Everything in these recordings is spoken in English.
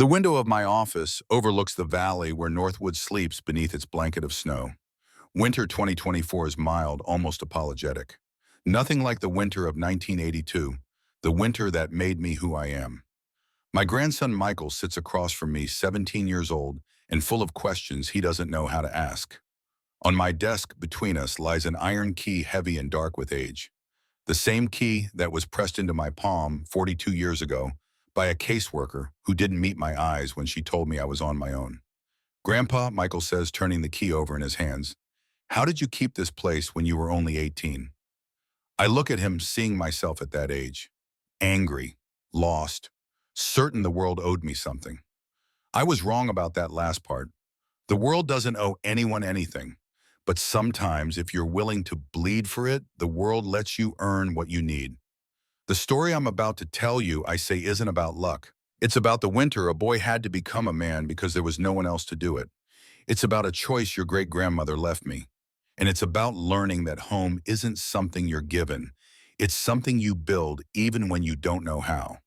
The window of my office overlooks the valley where Northwood sleeps beneath its blanket of snow. Winter 2024 is mild, almost apologetic. Nothing like the winter of 1982, the winter that made me who I am. My grandson Michael sits across from me, 17 years old, and full of questions he doesn't know how to ask. On my desk between us lies an iron key heavy and dark with age. The same key that was pressed into my palm 42 years ago by a caseworker who didn't meet my eyes when she told me I was on my own. Grandpa, Michael says, turning the key over in his hands, how did you keep this place when you were only 18? I look at him, seeing myself at that age. Angry, lost, certain the world owed me something. I was wrong about that last part. The world doesn't owe anyone anything. But sometimes, if you're willing to bleed for it, the world lets you earn what you need. The story I'm about to tell you, I say, isn't about luck. It's about the winter a boy had to become a man because there was no one else to do it. It's about a choice your great-grandmother left me. And it's about learning that home isn't something you're given. It's something you build even when you don't know how.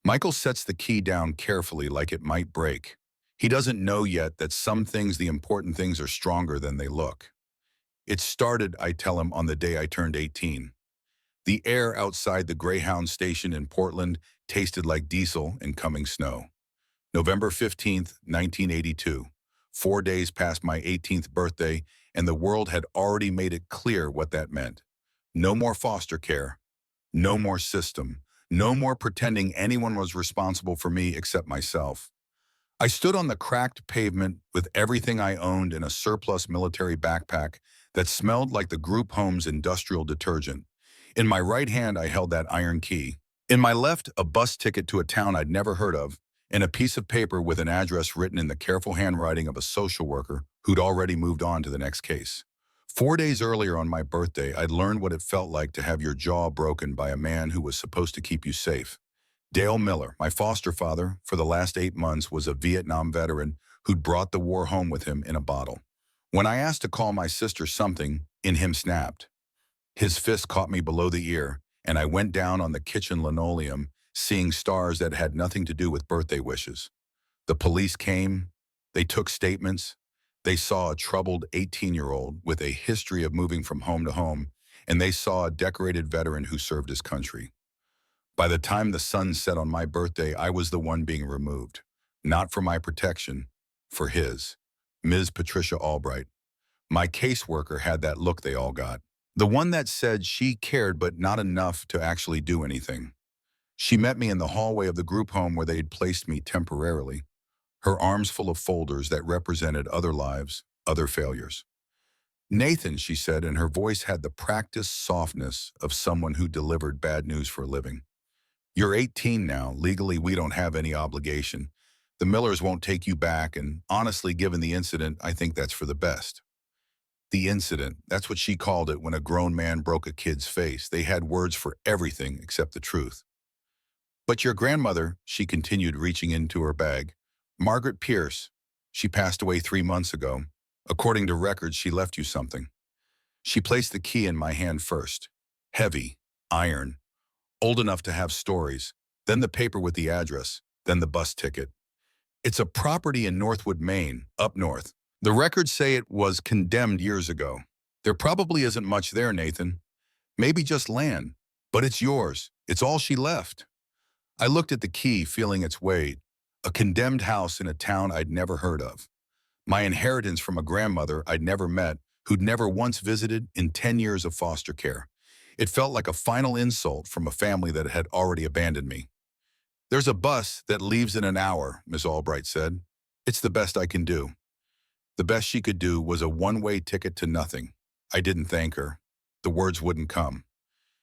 Michael sets the key down carefully like it might break. He doesn't know yet that some things, the important things, are stronger than they look. It started, I tell him, on the day I turned 18. The air outside the Greyhound station in Portland tasted like diesel and coming snow. November 15th, 1982. 4 days past my 18th birthday, and the world had already made it clear what that meant. No more foster care. No more system. No more pretending anyone was responsible for me except myself. I stood on the cracked pavement with everything I owned in a surplus military backpack that smelled like the group home's industrial detergent. In my right hand, I held that iron key. In my left, a bus ticket to a town I'd never heard of, and a piece of paper with an address written in the careful handwriting of a social worker who'd already moved on to the next case. 4 days earlier on my birthday, I'd learned what it felt like to have your jaw broken by a man who was supposed to keep you safe. Dale Miller, my foster father, for the last 8 months, was a Vietnam veteran who'd brought the war home with him in a bottle. When I asked to call my sister, something in him snapped. His fist caught me below the ear, and I went down on the kitchen linoleum, seeing stars that had nothing to do with birthday wishes. The police came. They took statements. They saw a troubled 18-year-old with a history of moving from home to home, and they saw a decorated veteran who served his country. By the time the sun set on my birthday, I was the one being removed. Not for my protection, for his. Ms. Patricia Albright. My caseworker had that look they all got. The one that said she cared but not enough to actually do anything. She met me in the hallway of the group home where they'd placed me temporarily, her arms full of folders that represented other lives, other failures. Nathan, she said, and her voice had the practiced softness of someone who delivered bad news for a living. You're 18 now. Legally, we don't have any obligation. The Millers won't take you back, and honestly, given the incident, I think that's for the best. The incident, that's what she called it when a grown man broke a kid's face. They had words for everything except the truth. But your grandmother, she continued, reaching into her bag. Margaret Pierce, she passed away 3 months ago. According to records, she left you something. She placed the key in my hand first. Heavy, iron, old enough to have stories, then the paper with the address, then the bus ticket. It's a property in Northwood, Maine, up north. The records say it was condemned years ago. There probably isn't much there, Nathan. Maybe just land, but it's yours. It's all she left. I looked at the key, feeling its weight. A condemned house in a town I'd never heard of. My inheritance from a grandmother I'd never met, who'd never once visited in 10 years of foster care. It felt like a final insult from a family that had already abandoned me. There's a bus that leaves in an hour, Miss Albright said. It's the best I can do. The best she could do was a one-way ticket to nothing. I didn't thank her. The words wouldn't come.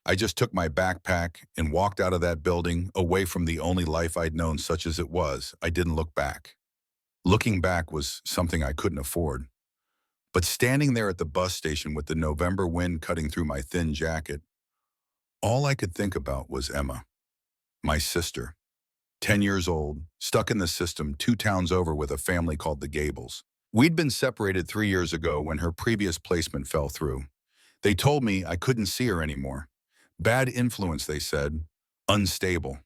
I just took my backpack and walked out of that building, away from the only life I'd known, such as it was. I didn't look back. Looking back was something I couldn't afford. But standing there at the bus station with the November wind cutting through my thin jacket, all I could think about was Emma, my sister, 10 years old, stuck in the system 2 towns over with a family called the Gables. We'd been separated 3 years ago when her previous placement fell through. They told me I couldn't see her anymore. Bad influence, they said. Unstable.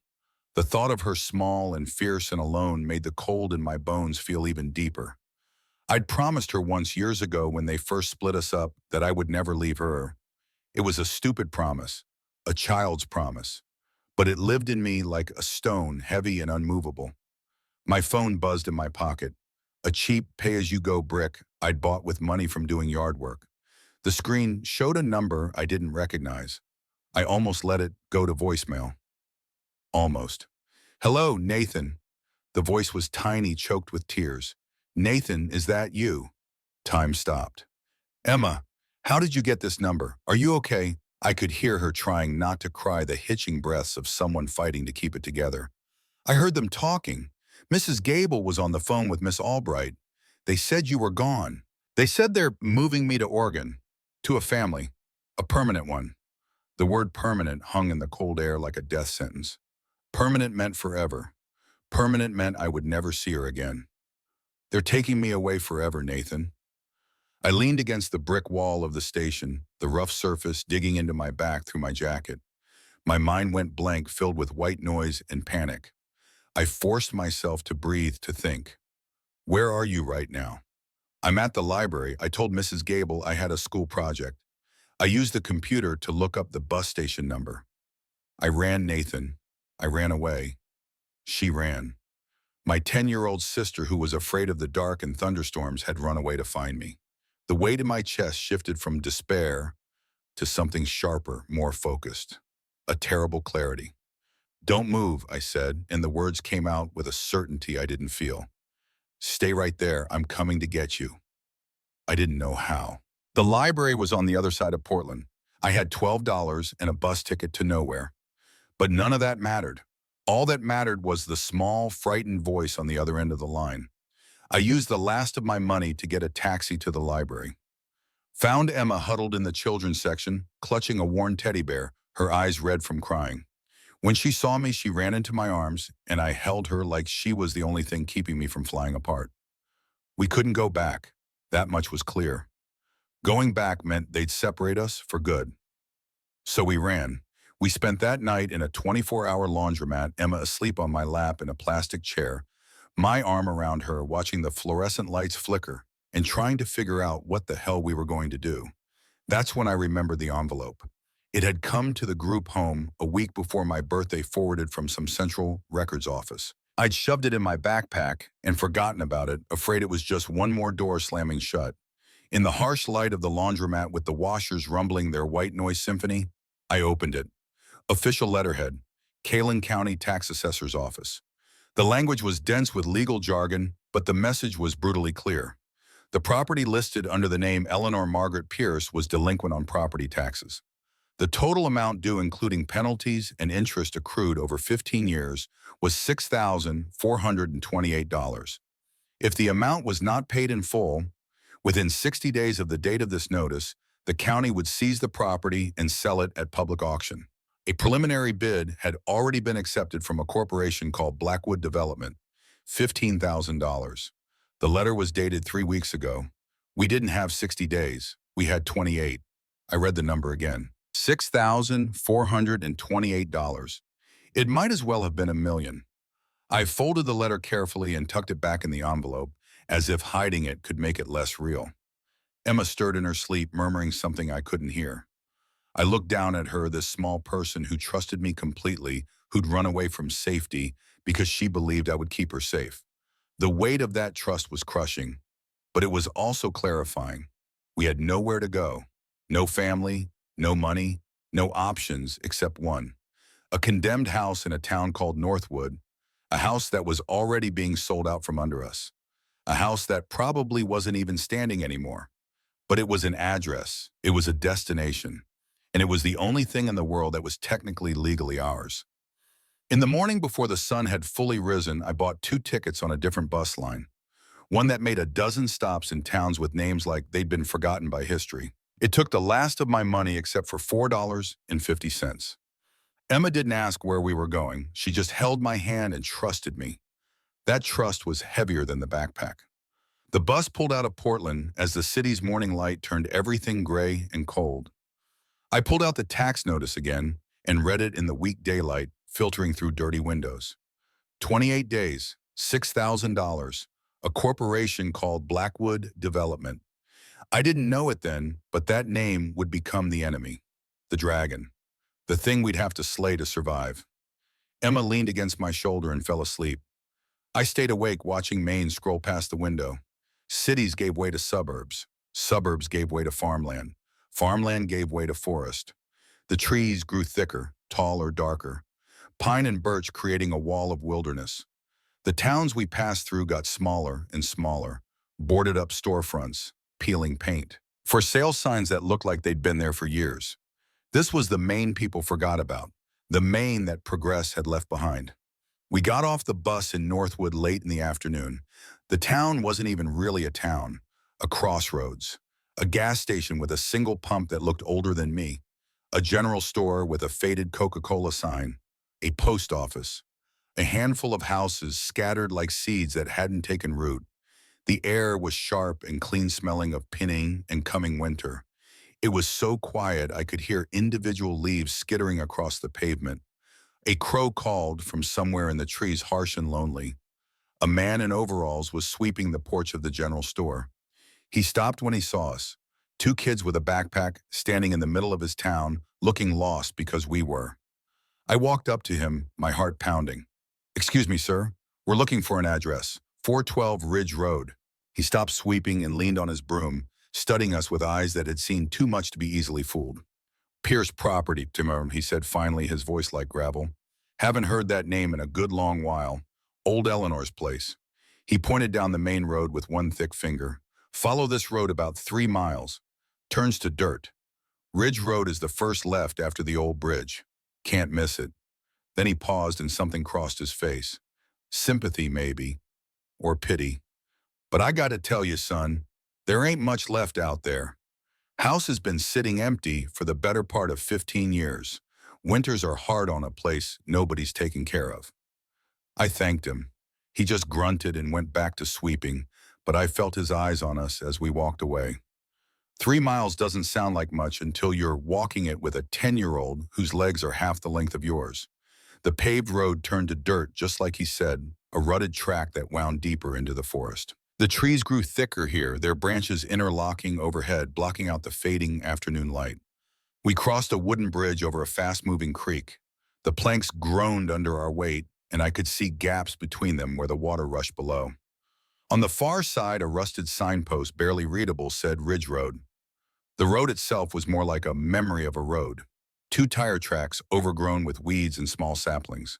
The thought of her small and fierce and alone made the cold in my bones feel even deeper. I'd promised her once years ago when they first split us up that I would never leave her. It was a stupid promise, a child's promise, but it lived in me like a stone, heavy and unmovable. My phone buzzed in my pocket, a cheap pay-as-you-go brick I'd bought with money from doing yard work. The screen showed a number I didn't recognize. I almost let it go to voicemail. Almost. "Hello, Nathan." The voice was tiny, choked with tears. "Nathan, is that you?" Time stopped. "Emma, how did you get this number? Are you okay?" I could hear her trying not to cry, the hitching breaths of someone fighting to keep it together. "I heard them talking. Mrs. Gable was on the phone with Miss Albright. They said you were gone. They said they're moving me to Oregon, to a family, a permanent one." The word permanent hung in the cold air like a death sentence. Permanent meant forever. Permanent meant I would never see her again. "They're taking me away forever, Nathan." I leaned against the brick wall of the station, the rough surface digging into my back through my jacket. My mind went blank, filled with white noise and panic. I forced myself to breathe, to think. "Where are you right now?" "I'm at the library. I told Mrs. Gable I had a school project. I used the computer to look up the bus station number." I ran, Nathan. I ran away. She ran. My 10-year-old sister, who was afraid of the dark and thunderstorms, had run away to find me. The weight in my chest shifted from despair to something sharper, more focused. A terrible clarity. "Don't move," I said, and the words came out with a certainty I didn't feel. "Stay right there. I'm coming to get you." I didn't know how. The library was on the other side of Portland. I had $12 and a bus ticket to nowhere. But none of that mattered. All that mattered was the small, frightened voice on the other end of the line. I used the last of my money to get a taxi to the library. Found Emma huddled in the children's section, clutching a worn teddy bear, her eyes red from crying. When she saw me, she ran into my arms, and I held her like she was the only thing keeping me from flying apart. We couldn't go back. That much was clear. Going back meant they'd separate us for good. So we ran. We spent that night in a 24-hour laundromat, Emma asleep on my lap in a plastic chair, my arm around her, watching the fluorescent lights flicker and trying to figure out what the hell we were going to do. That's when I remembered the envelope. It had come to the group home a week before my birthday, forwarded from some central records office. I'd shoved it in my backpack and forgotten about it, afraid it was just one more door slamming shut. In the harsh light of the laundromat, with the washers rumbling their white noise symphony, I opened it. Official letterhead, Kalen County Tax Assessor's Office. The language was dense with legal jargon, but the message was brutally clear. The property listed under the name Eleanor Margaret Pierce was delinquent on property taxes. The total amount due, including penalties and interest accrued over 15 years, was $6,428. If the amount was not paid in full, within 60 days of the date of this notice, the county would seize the property and sell it at public auction. A preliminary bid had already been accepted from a corporation called Blackwood Development, $15,000. The letter was dated 3 weeks ago. We didn't have 60 days. We had 28. I read the number again. $6,428. It might as well have been $1 million. I folded the letter carefully and tucked it back in the envelope, as if hiding it could make it less real. Emma stirred in her sleep, murmuring something I couldn't hear. I looked down at her, this small person who trusted me completely, who'd run away from safety because she believed I would keep her safe. The weight of that trust was crushing, but it was also clarifying. We had nowhere to go. No family, no money, no options except one. A condemned house in a town called Northwood, a house that was already being sold out from under us. A house that probably wasn't even standing anymore. But it was an address, it was a destination, and it was the only thing in the world that was technically legally ours. In the morning before the sun had fully risen, I bought 2 tickets on a different bus line, one that made a dozen stops in towns with names like they'd been forgotten by history. It took the last of my money except for $4.50. Emma didn't ask where we were going. She just held my hand and trusted me. That trust was heavier than the backpack. The bus pulled out of Portland as the city's morning light turned everything gray and cold. I pulled out the tax notice again and read it in the weak daylight, filtering through dirty windows. 28 days, $6,000, a corporation called Blackwood Development. I didn't know it then, but that name would become the enemy, the dragon, the thing we'd have to slay to survive. Emma leaned against my shoulder and fell asleep. I stayed awake watching Maine scroll past the window. Cities gave way to suburbs. Suburbs gave way to farmland. Farmland gave way to forest. The trees grew thicker, taller, darker. Pine and birch creating a wall of wilderness. The towns we passed through got smaller and smaller, boarded up storefronts, peeling paint. For sale signs that looked like they'd been there for years. This was the Maine people forgot about, the Maine that progress had left behind. We got off the bus in Northwood late in the afternoon. The town wasn't even really a town, a crossroads, a gas station with a single pump that looked older than me, a general store with a faded Coca-Cola sign, a post office, a handful of houses scattered like seeds that hadn't taken root. The air was sharp and clean smelling of pinning and coming winter. It was so quiet I could hear individual leaves skittering across the pavement. A crow called from somewhere in the trees, harsh and lonely. A man in overalls was sweeping the porch of the general store. He stopped when he saw us. Two kids with a backpack standing in the middle of his town, looking lost because we were. I walked up to him, my heart pounding. "Excuse me, sir. We're looking for an address. 412 Ridge Road." He stopped sweeping and leaned on his broom, studying us with eyes that had seen too much to be easily fooled. "Pierce Property, Timur," he said finally, his voice like gravel. "Haven't heard that name in a good long while. Old Eleanor's place." He pointed down the main road with one thick finger. "Follow this road about 3 miles. Turns to dirt. Ridge Road is the first left after the old bridge. Can't miss it." Then he paused and something crossed his face. Sympathy, maybe. Or pity. "But I gotta tell you, son, there ain't much left out there. House has been sitting empty for the better part of 15 years. Winters are hard on a place nobody's taken care of." I thanked him. He just grunted and went back to sweeping, but I felt his eyes on us as we walked away. 3 miles doesn't sound like much until you're walking it with a 10-year-old whose legs are half the length of yours. The paved road turned to dirt, just like he said, a rutted track that wound deeper into the forest. The trees grew thicker here, their branches interlocking overhead, blocking out the fading afternoon light. We crossed a wooden bridge over a fast-moving creek. The planks groaned under our weight, and I could see gaps between them where the water rushed below. On the far side, a rusted signpost, barely readable, said Ridge Road. The road itself was more like a memory of a road. 2 tire tracks overgrown with weeds and small saplings.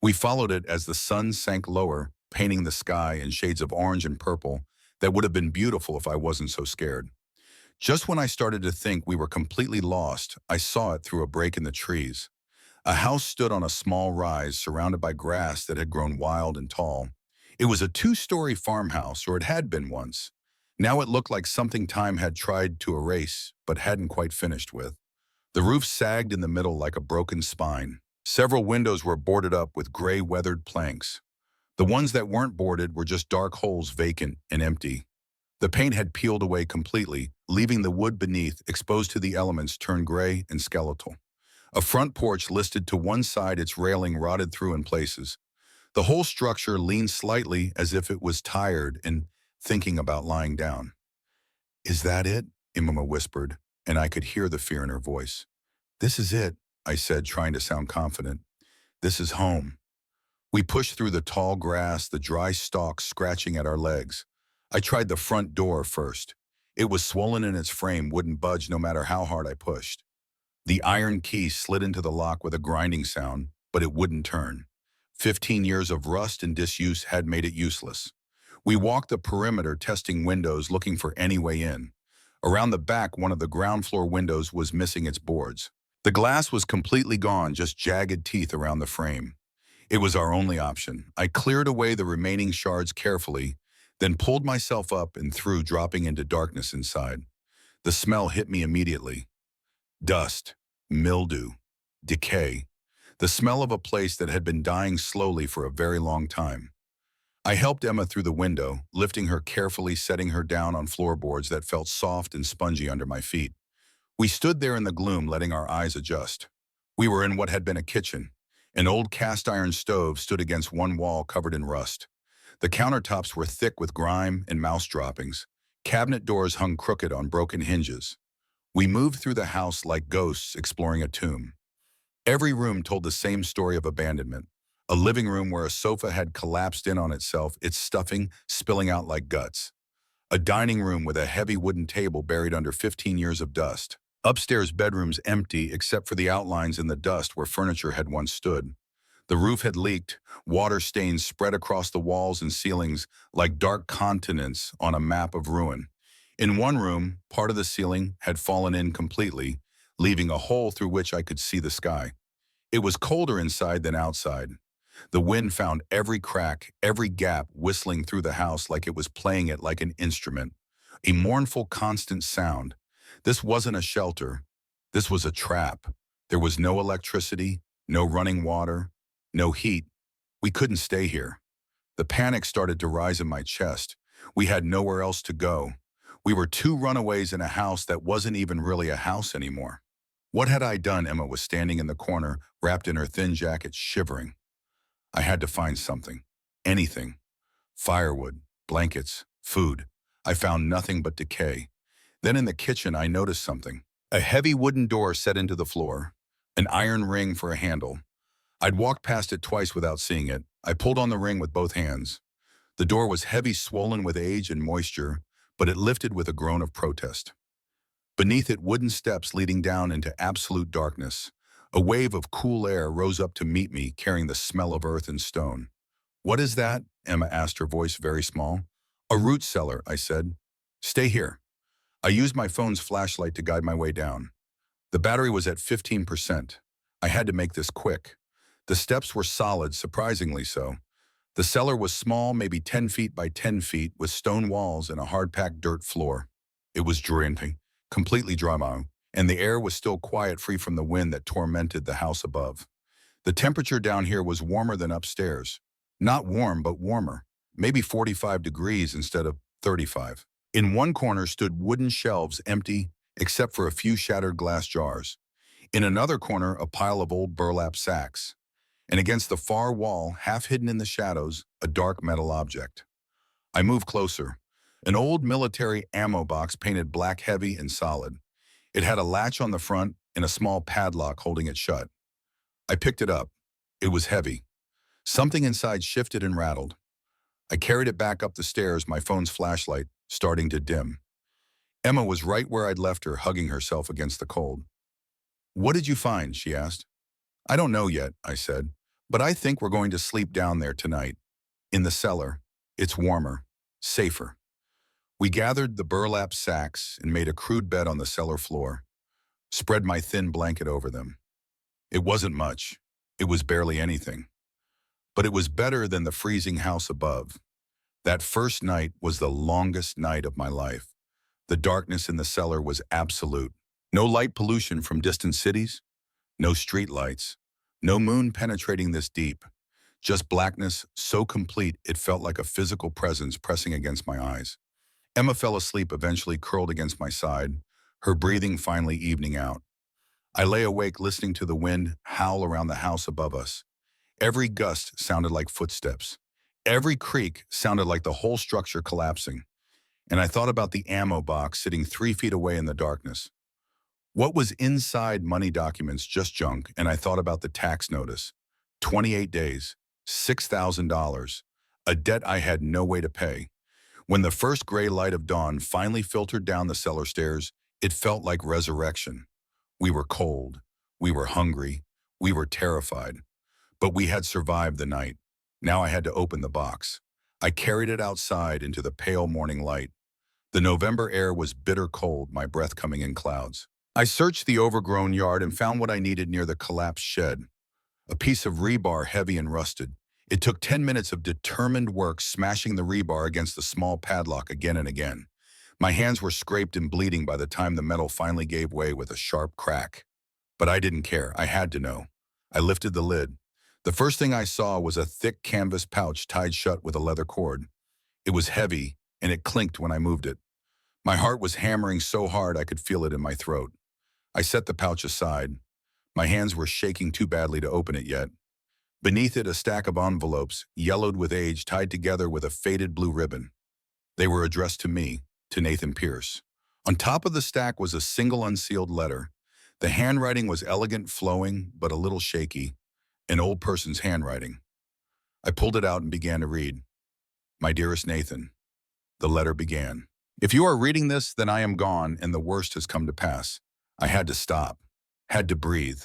We followed it as the sun sank lower, painting the sky in shades of orange and purple that would have been beautiful if I wasn't so scared. Just when I started to think we were completely lost, I saw it through a break in the trees. A house stood on a small rise surrounded by grass that had grown wild and tall. It was a 2-story farmhouse, or it had been once. Now it looked like something time had tried to erase, but hadn't quite finished with. The roof sagged in the middle like a broken spine. Several windows were boarded up with gray weathered planks. The ones that weren't boarded were just dark holes, vacant and empty. The paint had peeled away completely, leaving the wood beneath, exposed to the elements, turned gray and skeletal. A front porch listed to one side, its railing rotted through in places. The whole structure leaned slightly as if it was tired and thinking about lying down. "Is that it?" Imama whispered, and I could hear the fear in her voice. "This is it," I said, trying to sound confident. "This is home." We pushed through the tall grass, the dry stalks scratching at our legs. I tried the front door first. It was swollen in its frame, wouldn't budge no matter how hard I pushed. The iron key slid into the lock with a grinding sound, but it wouldn't turn. 15 years of rust and disuse had made it useless. We walked the perimeter, testing windows, looking for any way in. Around the back, one of the ground floor windows was missing its boards. The glass was completely gone, just jagged teeth around the frame. It was our only option. I cleared away the remaining shards carefully, then pulled myself up and through, dropping into darkness inside. The smell hit me immediately. Dust, mildew, decay. The smell of a place that had been dying slowly for a very long time. I helped Emma through the window, lifting her carefully, setting her down on floorboards that felt soft and spongy under my feet. We stood there in the gloom, letting our eyes adjust. We were in what had been a kitchen. An old cast-iron stove stood against one wall covered in rust. The countertops were thick with grime and mouse droppings. Cabinet doors hung crooked on broken hinges. We moved through the house like ghosts exploring a tomb. Every room told the same story of abandonment. A living room where a sofa had collapsed in on itself, its stuffing spilling out like guts. A dining room with a heavy wooden table buried under 15 years of dust. Upstairs bedrooms empty except for the outlines in the dust where furniture had once stood. The roof had leaked, water stains spread across the walls and ceilings like dark continents on a map of ruin. In one room, part of the ceiling had fallen in completely, leaving a hole through which I could see the sky. It was colder inside than outside. The wind found every crack, every gap whistling through the house like it was playing it like an instrument. A mournful, constant sound. This wasn't a shelter. This was a trap. There was no electricity, no running water, no heat. We couldn't stay here. The panic started to rise in my chest. We had nowhere else to go. We were two runaways in a house that wasn't even really a house anymore. What had I done? Emma was standing in the corner, wrapped in her thin jacket, shivering. I had to find something. Anything. Firewood, blankets, food. I found nothing but decay. Then in the kitchen, I noticed something. A heavy wooden door set into the floor. An iron ring for a handle. I'd walked past it twice without seeing it. I pulled on the ring with both hands. The door was heavy, swollen with age and moisture, but it lifted with a groan of protest. Beneath it, wooden steps leading down into absolute darkness. A wave of cool air rose up to meet me, carrying the smell of earth and stone. "What is that?" Emma asked, her voice very small. "A root cellar," I said. "Stay here." I used my phone's flashlight to guide my way down. The battery was at 15%. I had to make this quick. The steps were solid, surprisingly so. The cellar was small, maybe 10 feet by 10 feet, with stone walls and a hard-packed dirt floor. It was draining, completely dry, and the air was still quiet, free from the wind that tormented the house above. The temperature down here was warmer than upstairs. Not warm, but warmer. Maybe 45 degrees instead of 35. In one corner stood wooden shelves, empty except for a few shattered glass jars. In another corner, a pile of old burlap sacks. And against the far wall, half hidden in the shadows, a dark metal object. I moved closer. An old military ammo box painted black, heavy and solid. It had a latch on the front and a small padlock holding it shut. I picked it up. It was heavy. Something inside shifted and rattled. I carried it back up the stairs, my phone's flashlight starting to dim. Emma was right where I'd left her, hugging herself against the cold. "What did you find?" she asked. "I don't know yet," I said, "but I think we're going to sleep down there tonight. In the cellar. It's warmer, safer." We gathered the burlap sacks and made a crude bed on the cellar floor. Spread my thin blanket over them. It wasn't much. It was barely anything. But it was better than the freezing house above. That first night was the longest night of my life. The darkness in the cellar was absolute. No light pollution from distant cities, no street lights, no moon penetrating this deep. Just blackness so complete it felt like a physical presence pressing against my eyes. Emma fell asleep, eventually curled against my side, her breathing finally evening out. I lay awake listening to the wind howl around the house above us. Every gust sounded like footsteps. Every creak sounded like the whole structure collapsing. And I thought about the ammo box sitting 3 feet away in the darkness. What was inside? Money documents, just junk, and I thought about the tax notice. 28 days, $6,000, a debt I had no way to pay. When the first gray light of dawn finally filtered down the cellar stairs, it felt like resurrection. We were cold, we were hungry, we were terrified. But we had survived the night. Now I had to open the box. I carried it outside into the pale morning light. The November air was bitter cold, my breath coming in clouds. I searched the overgrown yard and found what I needed near the collapsed shed. A piece of rebar, heavy and rusted. It took 10 minutes of determined work, smashing the rebar against the small padlock again and again. My hands were scraped and bleeding by the time the metal finally gave way with a sharp crack. But I didn't care. I had to know. I lifted the lid. The first thing I saw was a thick canvas pouch tied shut with a leather cord. It was heavy, and it clinked when I moved it. My heart was hammering so hard I could feel it in my throat. I set the pouch aside. My hands were shaking too badly to open it yet. Beneath it, a stack of envelopes, yellowed with age, tied together with a faded blue ribbon. They were addressed to me, to Nathan Pierce. On top of the stack was a single unsealed letter. The handwriting was elegant, flowing, but a little shaky, an old person's handwriting. I pulled it out and began to read. My dearest Nathan, the letter began. If you are reading this, then I am gone and the worst has come to pass. I had to stop, had to breathe.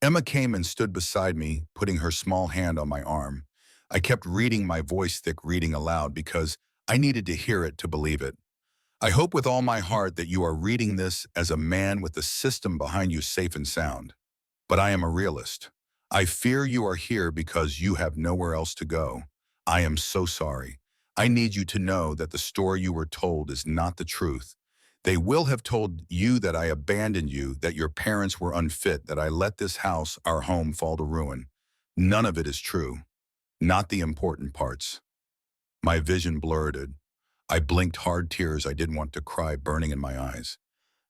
Emma came and stood beside me, putting her small hand on my arm. I kept reading, my voice thick, reading aloud because I needed to hear it to believe it. I hope with all my heart that you are reading this as a man with the system behind you safe and sound. But I am a realist. I fear you are here because you have nowhere else to go. I am so sorry. I need you to know that the story you were told is not the truth. They will have told you that I abandoned you, that your parents were unfit, that I let this house, our home, fall to ruin. None of it is true. Not the important parts. My vision blurred. I blinked, hard tears I didn't want to cry burning in my eyes.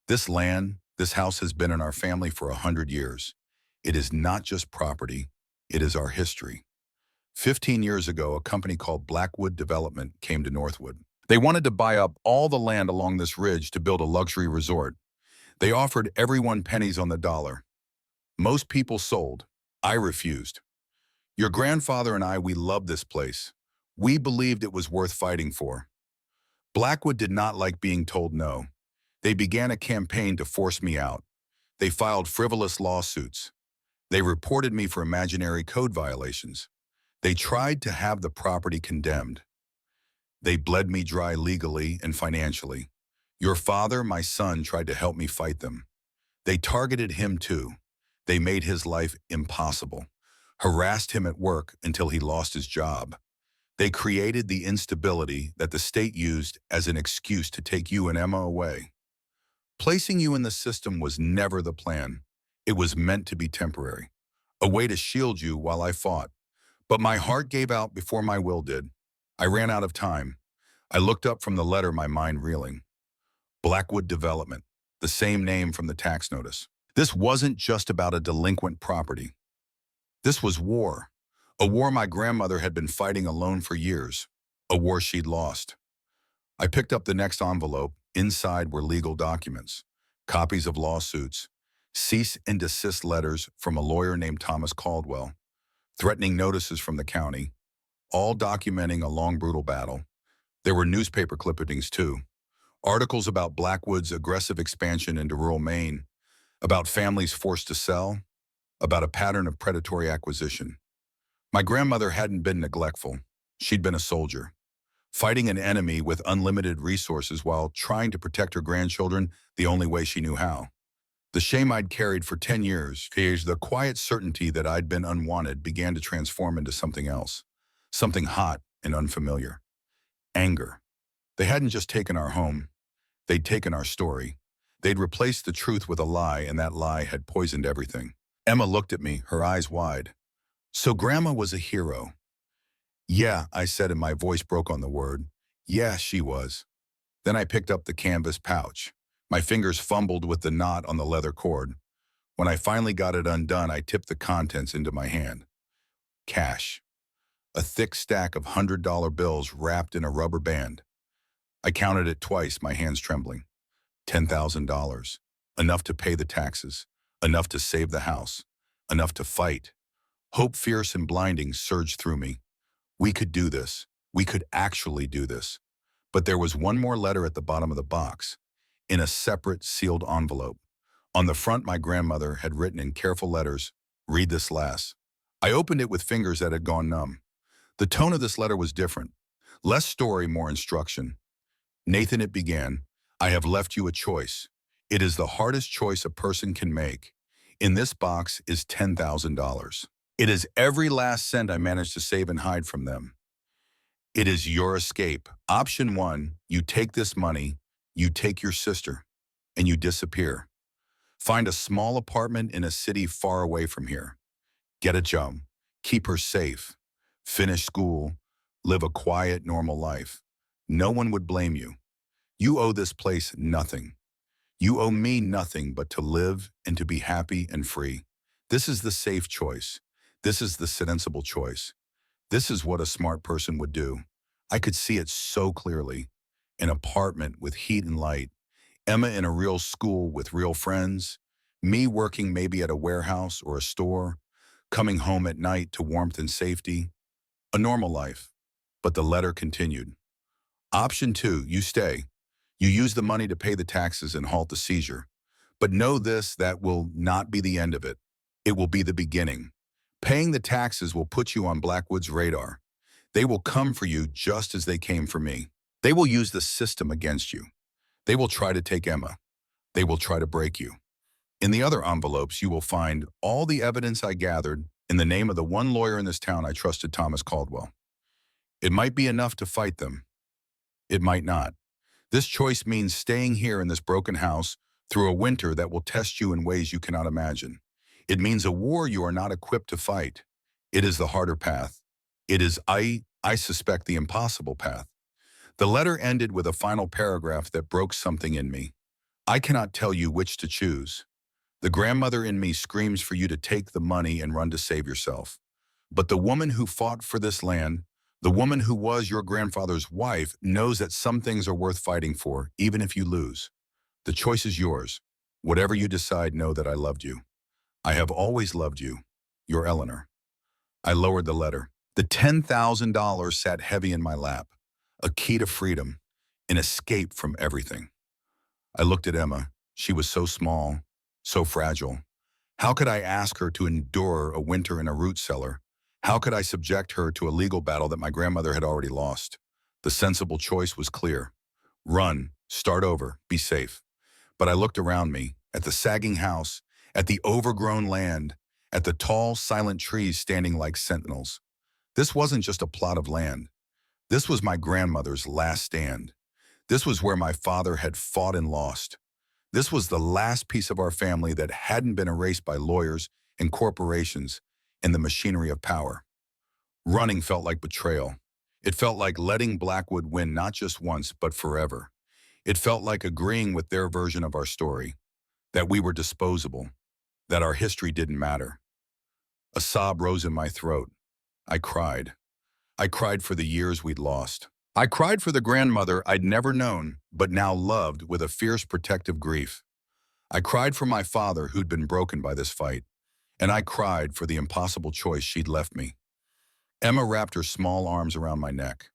This land, this house has been in our family for 100 years. It is not just property, it is our history. 15 years ago, a company called Blackwood Development came to Northwood. They wanted to buy up all the land along this ridge to build a luxury resort. They offered everyone pennies on the dollar. Most people sold. I refused. Your grandfather and I, we loved this place. We believed it was worth fighting for. Blackwood did not like being told no. They began a campaign to force me out. They filed frivolous lawsuits. They reported me for imaginary code violations. They tried to have the property condemned. They bled me dry legally and financially. Your father, my son, tried to help me fight them. They targeted him too. They made his life impossible, harassed him at work until he lost his job. They created the instability that the state used as an excuse to take you and Emma away. Placing you in the system was never the plan. It was meant to be temporary, a way to shield you while I fought. But my heart gave out before my will did. I ran out of time. I looked up from the letter, my mind reeling. Blackwood Development, the same name from the tax notice. This wasn't just about a delinquent property. This was war. A war my grandmother had been fighting alone for years. A war she'd lost. I picked up the next envelope. Inside were legal documents, copies of lawsuits, cease and desist letters from a lawyer named Thomas Caldwell, threatening notices from the county, all documenting a long, brutal battle. There were newspaper clippings too, articles about Blackwood's aggressive expansion into rural Maine, about families forced to sell, about a pattern of predatory acquisition. My grandmother hadn't been neglectful. She'd been a soldier, fighting an enemy with unlimited resources while trying to protect her grandchildren the only way she knew how. The shame I'd carried for 10 years, the quiet certainty that I'd been unwanted, began to transform into something else, something hot and unfamiliar. Anger. They hadn't just taken our home, they'd taken our story. They'd replaced the truth with a lie, and that lie had poisoned everything. Emma looked at me, her eyes wide. So Grandma was a hero. Yeah, I said, and my voice broke on the word. Yeah, she was. Then I picked up the canvas pouch. My fingers fumbled with the knot on the leather cord. When I finally got it undone, I tipped the contents into my hand. Cash. A thick stack of $100 bills wrapped in a rubber band. I counted it twice, my hands trembling. $10,000. Enough to pay the taxes. Enough to save the house. Enough to fight. Hope, fierce and blinding, surged through me. We could do this. We could actually do this. But there was one more letter at the bottom of the box, in a separate sealed envelope. On the front, my grandmother had written in careful letters, "Read this last." I opened it with fingers that had gone numb. The tone of this letter was different. Less story, more instruction. Nathan, it began, I have left you a choice. It is the hardest choice a person can make. In this box is $10,000. It is every last cent I managed to save and hide from them. It is your escape. Option 1, you take this money, you take your sister, and you disappear. Find a small apartment in a city far away from here. Get a job. Keep her safe. Finish school. Live a quiet, normal life. No one would blame you. You owe this place nothing. You owe me nothing but to live and to be happy and free. This is the safe choice. This is the sensible choice. This is what a smart person would do. I could see it so clearly. An apartment with heat and light, Emma in a real school with real friends, me working maybe at a warehouse or a store, coming home at night to warmth and safety. A normal life. But the letter continued. Option 2, you stay. You use the money to pay the taxes and halt the seizure. But know this, that will not be the end of it. It will be the beginning. Paying the taxes will put you on Blackwood's radar. They will come for you just as they came for me. They will use the system against you. They will try to take Emma. They will try to break you. In the other envelopes, you will find all the evidence I gathered in the name of the one lawyer in this town I trusted, Thomas Caldwell. It might be enough to fight them. It might not. This choice means staying here in this broken house through a winter that will test you in ways you cannot imagine. It means a war you are not equipped to fight. It is the harder path. It is, I suspect, the impossible path. The letter ended with a final paragraph that broke something in me. I cannot tell you which to choose. The grandmother in me screams for you to take the money and run to save yourself. But the woman who fought for this land, the woman who was your grandfather's wife, knows that some things are worth fighting for, even if you lose. The choice is yours. Whatever you decide, know that I loved you. I have always loved you. Your Eleanor. I lowered the letter. The $10,000 sat heavy in my lap. A key to freedom. An escape from everything. I looked at Emma. She was so small, so fragile. How could I ask her to endure a winter in a root cellar? How could I subject her to a legal battle that my grandmother had already lost? The sensible choice was clear. Run, start over, be safe. But I looked around me, at the sagging house, at the overgrown land, at the tall, silent trees standing like sentinels. This wasn't just a plot of land. This was my grandmother's last stand. This was where my father had fought and lost. This was the last piece of our family that hadn't been erased by lawyers and corporations and the machinery of power. Running felt like betrayal. It felt like letting Blackwood win not just once, but forever. It felt like agreeing with their version of our story, that we were disposable, that our history didn't matter. A sob rose in my throat. I cried. I cried for the years we'd lost. I cried for the grandmother I'd never known, but now loved with a fierce protective grief. I cried for my father who'd been broken by this fight, and I cried for the impossible choice she'd left me. Emma wrapped her small arms around my neck.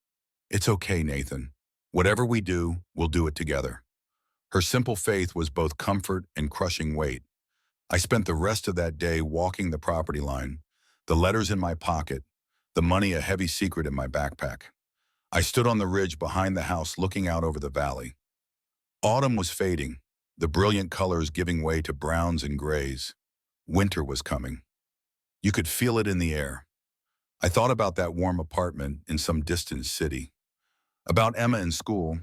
It's okay, Nathan. Whatever we do, we'll do it together. Her simple faith was both comfort and crushing weight. I spent the rest of that day walking the property line, the letters in my pocket, the money a heavy secret in my backpack. I stood on the ridge behind the house looking out over the valley. Autumn was fading, the brilliant colors giving way to browns and grays. Winter was coming. You could feel it in the air. I thought about that warm apartment in some distant city, about Emma in school,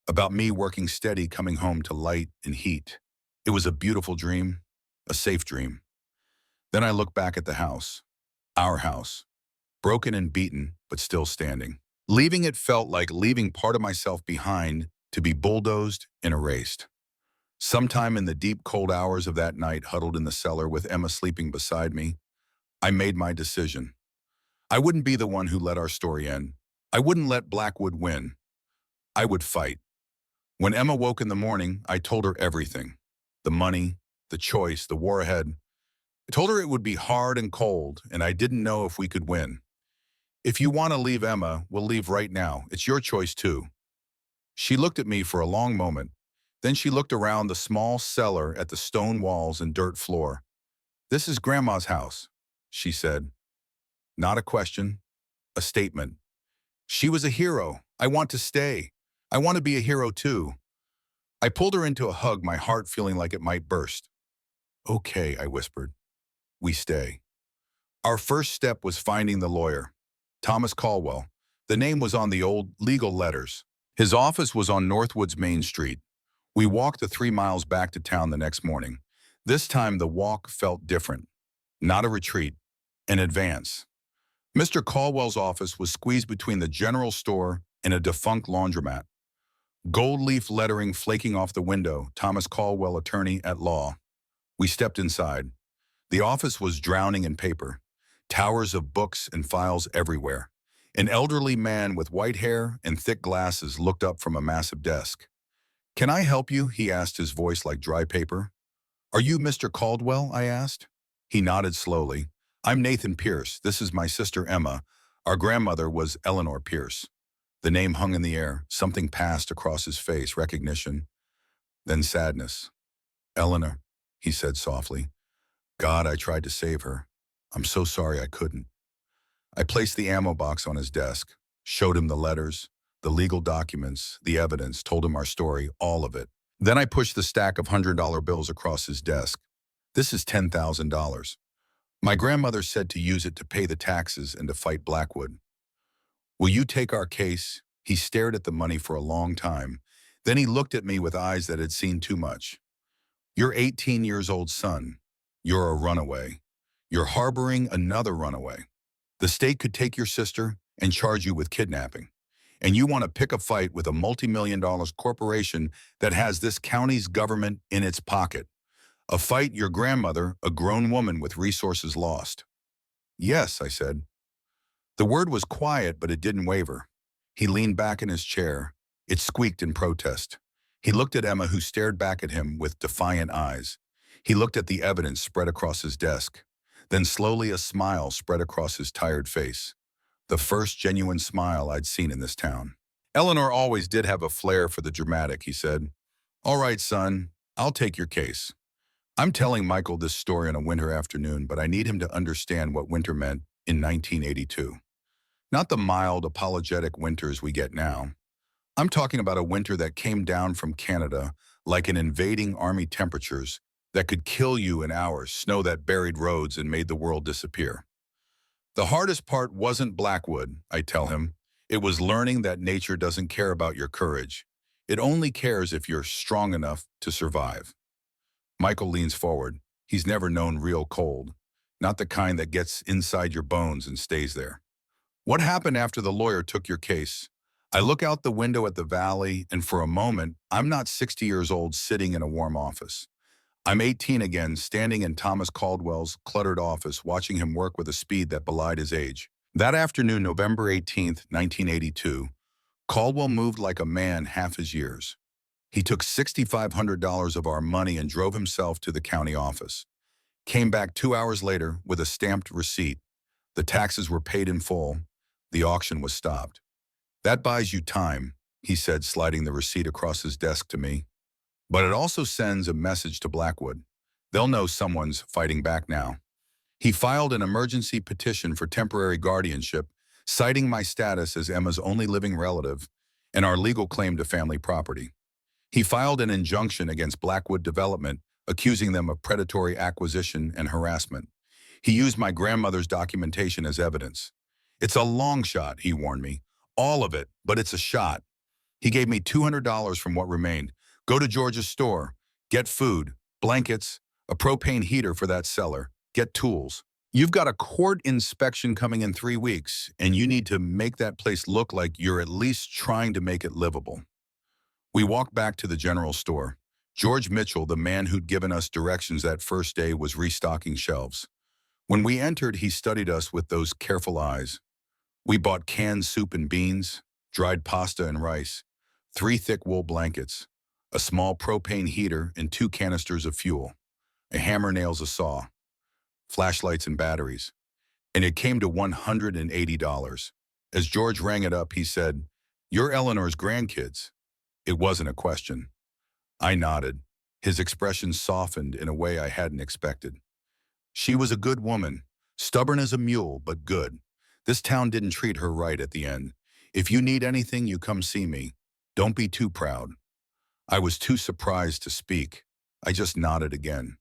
about me working steady coming home to light and heat. It was a beautiful dream, a safe dream. Then I looked back at the house, our house, broken and beaten, but still standing. Leaving it felt like leaving part of myself behind to be bulldozed and erased. Sometime in the deep, cold hours of that night, huddled in the cellar with Emma sleeping beside me, I made my decision. I wouldn't be the one who let our story end. I wouldn't let Blackwood win. I would fight. When Emma woke in the morning, I told her everything. The money, the choice, the war ahead. I told her it would be hard and cold, and I didn't know if we could win. If you want to leave, Emma, we'll leave right now. It's your choice too. She looked at me for a long moment. Then she looked around the small cellar at the stone walls and dirt floor. This is Grandma's house, she said. Not a question, a statement. She was a hero. I want to stay. I want to be a hero too. I pulled her into a hug, my heart feeling like it might burst. Okay, I whispered. We stay. Our first step was finding the lawyer, Thomas Caldwell. The name was on the old legal letters. His office was on Northwood's Main Street. We walked the 3 miles back to town the next morning. This time the walk felt different. Not a retreat, an advance. Mr. Caldwell's office was squeezed between the general store and a defunct laundromat. Gold leaf lettering flaking off the window, Thomas Caldwell, attorney at law. We stepped inside. The office was drowning in paper. Towers of books and files everywhere. An elderly man with white hair and thick glasses looked up from a massive desk. "Can I help you?" he asked, his voice like dry paper. "Are you Mr. Caldwell?" I asked. He nodded slowly. "I'm Nathan Pierce. This is my sister Emma. Our grandmother was Eleanor Pierce." The name hung in the air. Something passed across his face, recognition, then sadness. "Eleanor," he said softly. "God, I tried to save her. I'm so sorry I couldn't." I placed the ammo box on his desk, showed him the letters, the legal documents, the evidence, told him our story, all of it. Then I pushed the stack of $100 bills across his desk. "This is $10,000. My grandmother said to use it to pay the taxes and to fight Blackwood. Will you take our case?" He stared at the money for a long time. Then he looked at me with eyes that had seen too much. "Your 18 years old son. You're a runaway. You're harboring another runaway. The state could take your sister and charge you with kidnapping. And you want to pick a fight with a multi-million-dollar corporation that has this county's government in its pocket. A fight your grandmother, a grown woman with resources, lost." "Yes," I said. The word was quiet, but it didn't waver. He leaned back in his chair. It squeaked in protest. He looked at Emma, who stared back at him with defiant eyes. He looked at the evidence spread across his desk. Then slowly a smile spread across his tired face. The first genuine smile I'd seen in this town. "Eleanor always did have a flair for the dramatic," he said. "All right, son, I'll take your case. I'm telling Michael this story on a winter afternoon, but I need him to understand what winter meant in 1982. Not the mild, apologetic winters we get now. I'm talking about a winter that came down from Canada like an invading army, temperatures that could kill you in hours, snow that buried roads and made the world disappear. The hardest part wasn't Blackwood," I tell him. "It was learning that nature doesn't care about your courage. It only cares if you're strong enough to survive." Michael leans forward. He's never known real cold, not the kind that gets inside your bones and stays there. "What happened after the lawyer took your case?" I look out the window at the valley, and for a moment, I'm not 60 years old sitting in a warm office. I'm 18 again, standing in Thomas Caldwell's cluttered office, watching him work with a speed that belied his age. That afternoon, November 18th, 1982, Caldwell moved like a man half his years. He took $6,500 of our money and drove himself to the county office. Came back 2 hours later with a stamped receipt. The taxes were paid in full. The auction was stopped. "That buys you time," he said, sliding the receipt across his desk to me. "But it also sends a message to Blackwood. They'll know someone's fighting back now." He filed an emergency petition for temporary guardianship, citing my status as Emma's only living relative and our legal claim to family property. He filed an injunction against Blackwood Development, accusing them of predatory acquisition and harassment. He used my grandmother's documentation as evidence. "It's a long shot," he warned me. "All of it, but it's a shot." He gave me $200 from what remained. "Go to George's store. Get food, blankets, a propane heater for that cellar. Get tools. You've got a court inspection coming in 3 weeks, and you need to make that place look like you're at least trying to make it livable." We walked back to the general store. George Mitchell, the man who'd given us directions that first day, was restocking shelves. When we entered, he studied us with those careful eyes. We bought canned soup and beans, dried pasta and rice, 3 thick wool blankets, a small propane heater and 2 canisters of fuel, a hammer, nails, a saw, flashlights and batteries. And it came to $180. As George rang it up, he said, "You're Eleanor's grandkids." It wasn't a question. I nodded. His expression softened in a way I hadn't expected. "She was a good woman, stubborn as a mule, but good. This town didn't treat her right at the end. If you need anything, you come see me. Don't be too proud." I was too surprised to speak. I just nodded again.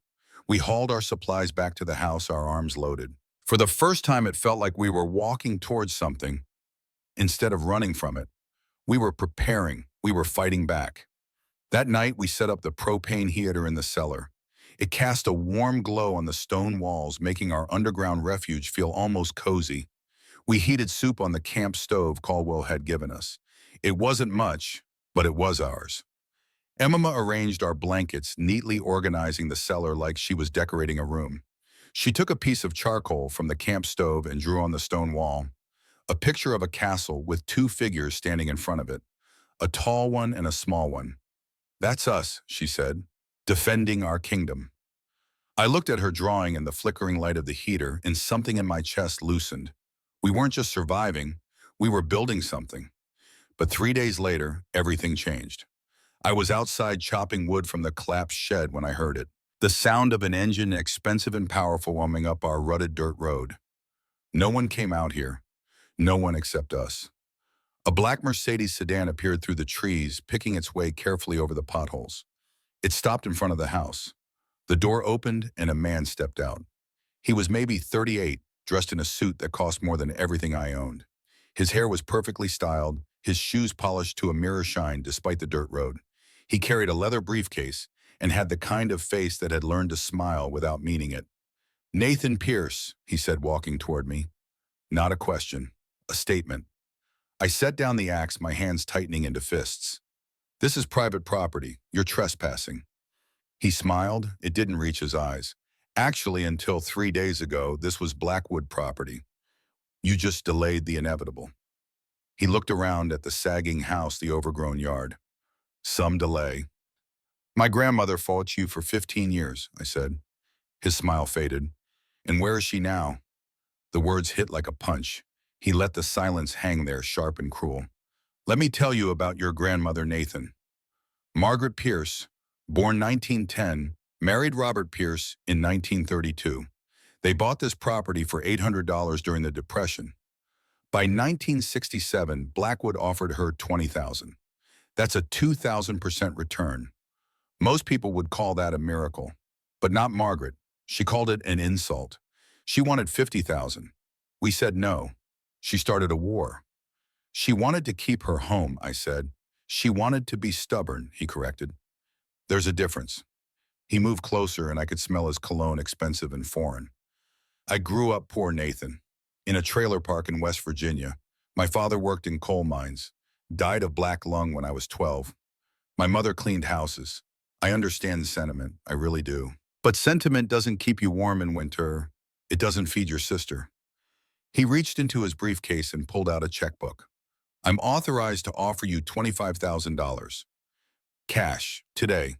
We hauled our supplies back to the house, our arms loaded. For the first time, it felt like we were walking towards something instead of running from it. We were preparing. We were fighting back. That night, we set up the propane heater in the cellar. It cast a warm glow on the stone walls, making our underground refuge feel almost cozy. We heated soup on the camp stove Caldwell had given us. It wasn't much, but it was ours. Emma arranged our blankets, neatly organizing the cellar like she was decorating a room. She took a piece of charcoal from the camp stove and drew on the stone wall a picture of a castle with two figures standing in front of it, a tall one and a small one. "That's us," she said, "defending our kingdom." I looked at her drawing in the flickering light of the heater, and something in my chest loosened. We weren't just surviving, we were building something. But 3 days later, everything changed. I was outside chopping wood from the collapsed shed when I heard it. The sound of an engine, expensive and powerful, warming up our rutted dirt road. No one came out here. No one except us. A black Mercedes sedan appeared through the trees, picking its way carefully over the potholes. It stopped in front of the house. The door opened and a man stepped out. He was maybe 38, dressed in a suit that cost more than everything I owned. His hair was perfectly styled, his shoes polished to a mirror shine despite the dirt road. He carried a leather briefcase and had the kind of face that had learned to smile without meaning it. "Nathan Pierce," he said, walking toward me. Not a question, a statement. I set down the axe, my hands tightening into fists. "This is private property. You're trespassing." He smiled. It didn't reach his eyes. "Actually, until 3 days ago, this was Blackwood property. You just delayed the inevitable." He looked around at the sagging house, the overgrown yard. "Some delay." "My grandmother fought you for 15 years, I said. His smile faded. "And where is she now?" The words hit like a punch. He let the silence hang there, sharp and cruel. "Let me tell you about your grandmother, Nathan. Margaret Pierce, born 1910, married Robert Pierce in 1932. They bought this property for $800 during the Depression. By 1967, Blackwood offered her $20,000. That's a 2,000% return. Most people would call that a miracle, but not Margaret. She called it an insult. She wanted $50,000. We said no. She started a war. She wanted to keep her home, I said. She wanted to be stubborn, he corrected. There's a difference. He moved closer and I could smell his cologne, expensive and foreign. I grew up poor, Nathan, in a trailer park in West Virginia. My father worked in coal mines, died of black lung when I was 12. My mother cleaned houses. I understand the sentiment, I really do. But sentiment doesn't keep you warm in winter. It doesn't feed your sister. He reached into his briefcase and pulled out a checkbook. "I'm authorized to offer you $25,000. Cash, today.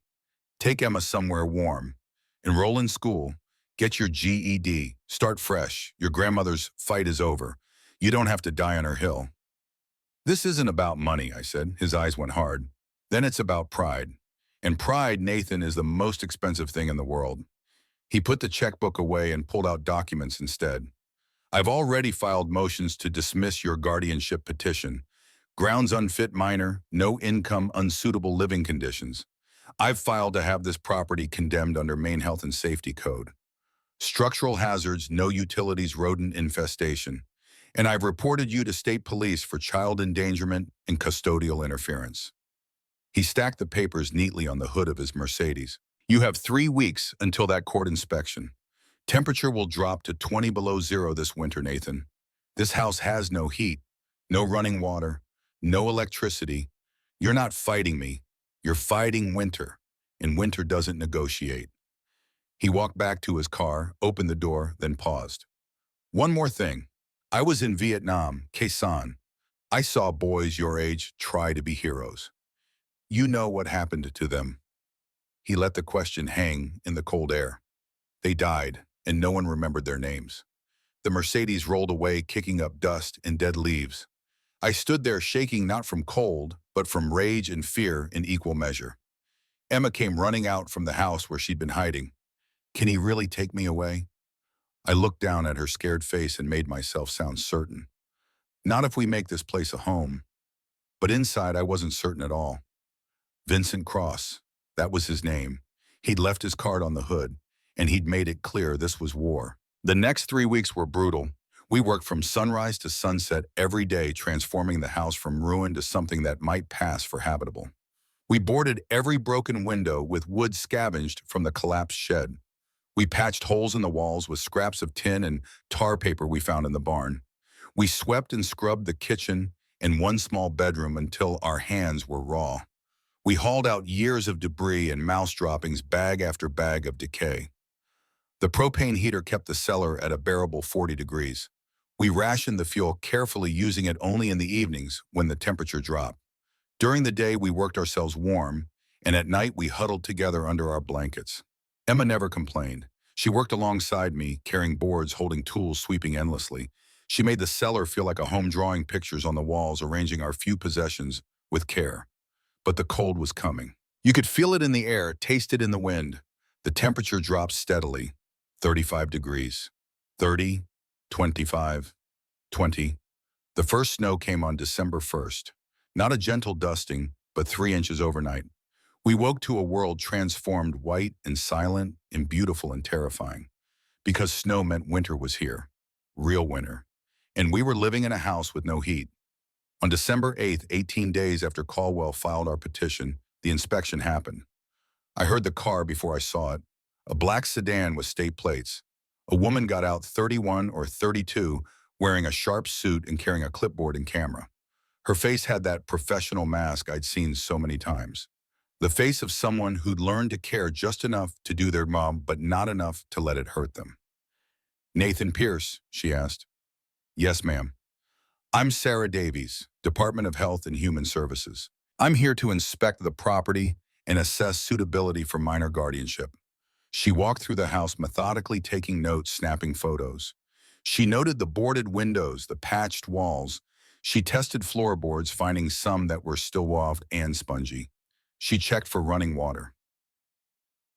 Take Emma somewhere warm. Enroll in school. Get your GED. Start fresh. Your grandmother's fight is over. You don't have to die on her hill." "This isn't about money," I said. His eyes went hard. "Then it's about pride. And pride, Nathan, is the most expensive thing in the world." He put the checkbook away and pulled out documents instead. "I've already filed motions to dismiss your guardianship petition. Grounds unfit minor, no income, unsuitable living conditions. I've filed to have this property condemned under Maine Health and Safety Code. Structural hazards, no utilities, rodent infestation. And I've reported you to state police for child endangerment and custodial interference." He stacked the papers neatly on the hood of his Mercedes. "You have 3 weeks until that court inspection. Temperature will drop to 20 below zero this winter, Nathan. This house has no heat, no running water, no electricity. You're not fighting me. You're fighting winter, and winter doesn't negotiate." He walked back to his car, opened the door, then paused. "One more thing. I was in Vietnam, Khe Sanh. I saw boys your age try to be heroes. You know what happened to them." He let the question hang in the cold air. "They died, and no one remembered their names." The Mercedes rolled away, kicking up dust and dead leaves. I stood there shaking not from cold, but from rage and fear in equal measure. Emma came running out from the house where she'd been hiding. "Can he really take me away?" I looked down at her scared face and made myself sound certain. "Not if we make this place a home." But inside I wasn't certain at all. Vincent Cross, that was his name. He'd left his card on the hood, and he'd made it clear this was war. The next 3 weeks were brutal. We worked from sunrise to sunset every day, transforming the house from ruin to something that might pass for habitable. We boarded every broken window with wood scavenged from the collapsed shed. We patched holes in the walls with scraps of tin and tar paper we found in the barn. We swept and scrubbed the kitchen and one small bedroom until our hands were raw. We hauled out years of debris and mouse droppings, bag after bag of decay. The propane heater kept the cellar at a bearable 40 degrees. We rationed the fuel carefully, using it only in the evenings when the temperature dropped. During the day, we worked ourselves warm, and at night we huddled together under our blankets. Emma never complained. She worked alongside me, carrying boards, holding tools, sweeping endlessly. She made the cellar feel like a home, drawing pictures on the walls, arranging our few possessions with care. But the cold was coming. You could feel it in the air, taste it in the wind. The temperature dropped steadily. 35 degrees. 30, 25, 20. The first snow came on December 1st. Not a gentle dusting, but 3 inches overnight. We woke to a world transformed, white and silent and beautiful and terrifying. Because snow meant winter was here. Real winter. And we were living in a house with no heat. On December 8th, 18 days after Caldwell filed our petition, the inspection happened. I heard the car before I saw it. A black sedan with state plates. A woman got out, 31 or 32, wearing a sharp suit and carrying a clipboard and camera. Her face had that professional mask I'd seen so many times. The face of someone who'd learned to care just enough to do their job, but not enough to let it hurt them. "Nathan Pierce," she asked. "Yes, ma'am." "I'm Sarah Davies, Department of Health and Human Services. I'm here to inspect the property and assess suitability for minor guardianship." She walked through the house, methodically taking notes, snapping photos. She noted the boarded windows, the patched walls. She tested floorboards, finding some that were still soft and spongy. She checked for running water.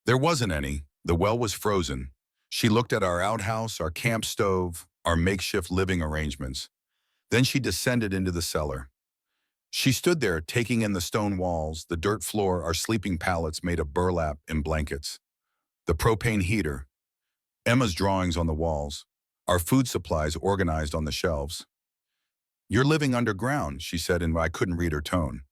There wasn't any. The well was frozen. She looked at our outhouse, our camp stove, our makeshift living arrangements. Then she descended into the cellar. She stood there, taking in the stone walls, the dirt floor, our sleeping pallets made of burlap and blankets, the propane heater, Emma's drawings on the walls, our food supplies organized on the shelves. "You're living underground," she said, and I couldn't read her tone.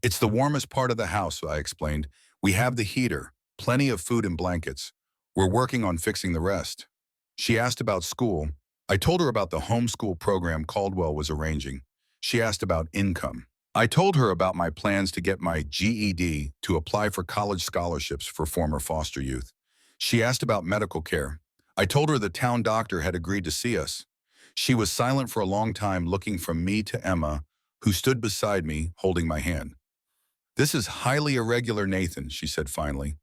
"It's the warmest part of the house," I explained. "We have the heater, plenty of food and blankets. We're working on fixing the rest." She asked about school. I told her about the homeschool program Caldwell was arranging. She asked about income. I told her about my plans to get my GED to apply for college scholarships for former foster youth. She asked about medical care. I told her the town doctor had agreed to see us. She was silent for a long time, looking from me to Emma, who stood beside me, holding my hand. "This is highly irregular, Nathan," she said finally.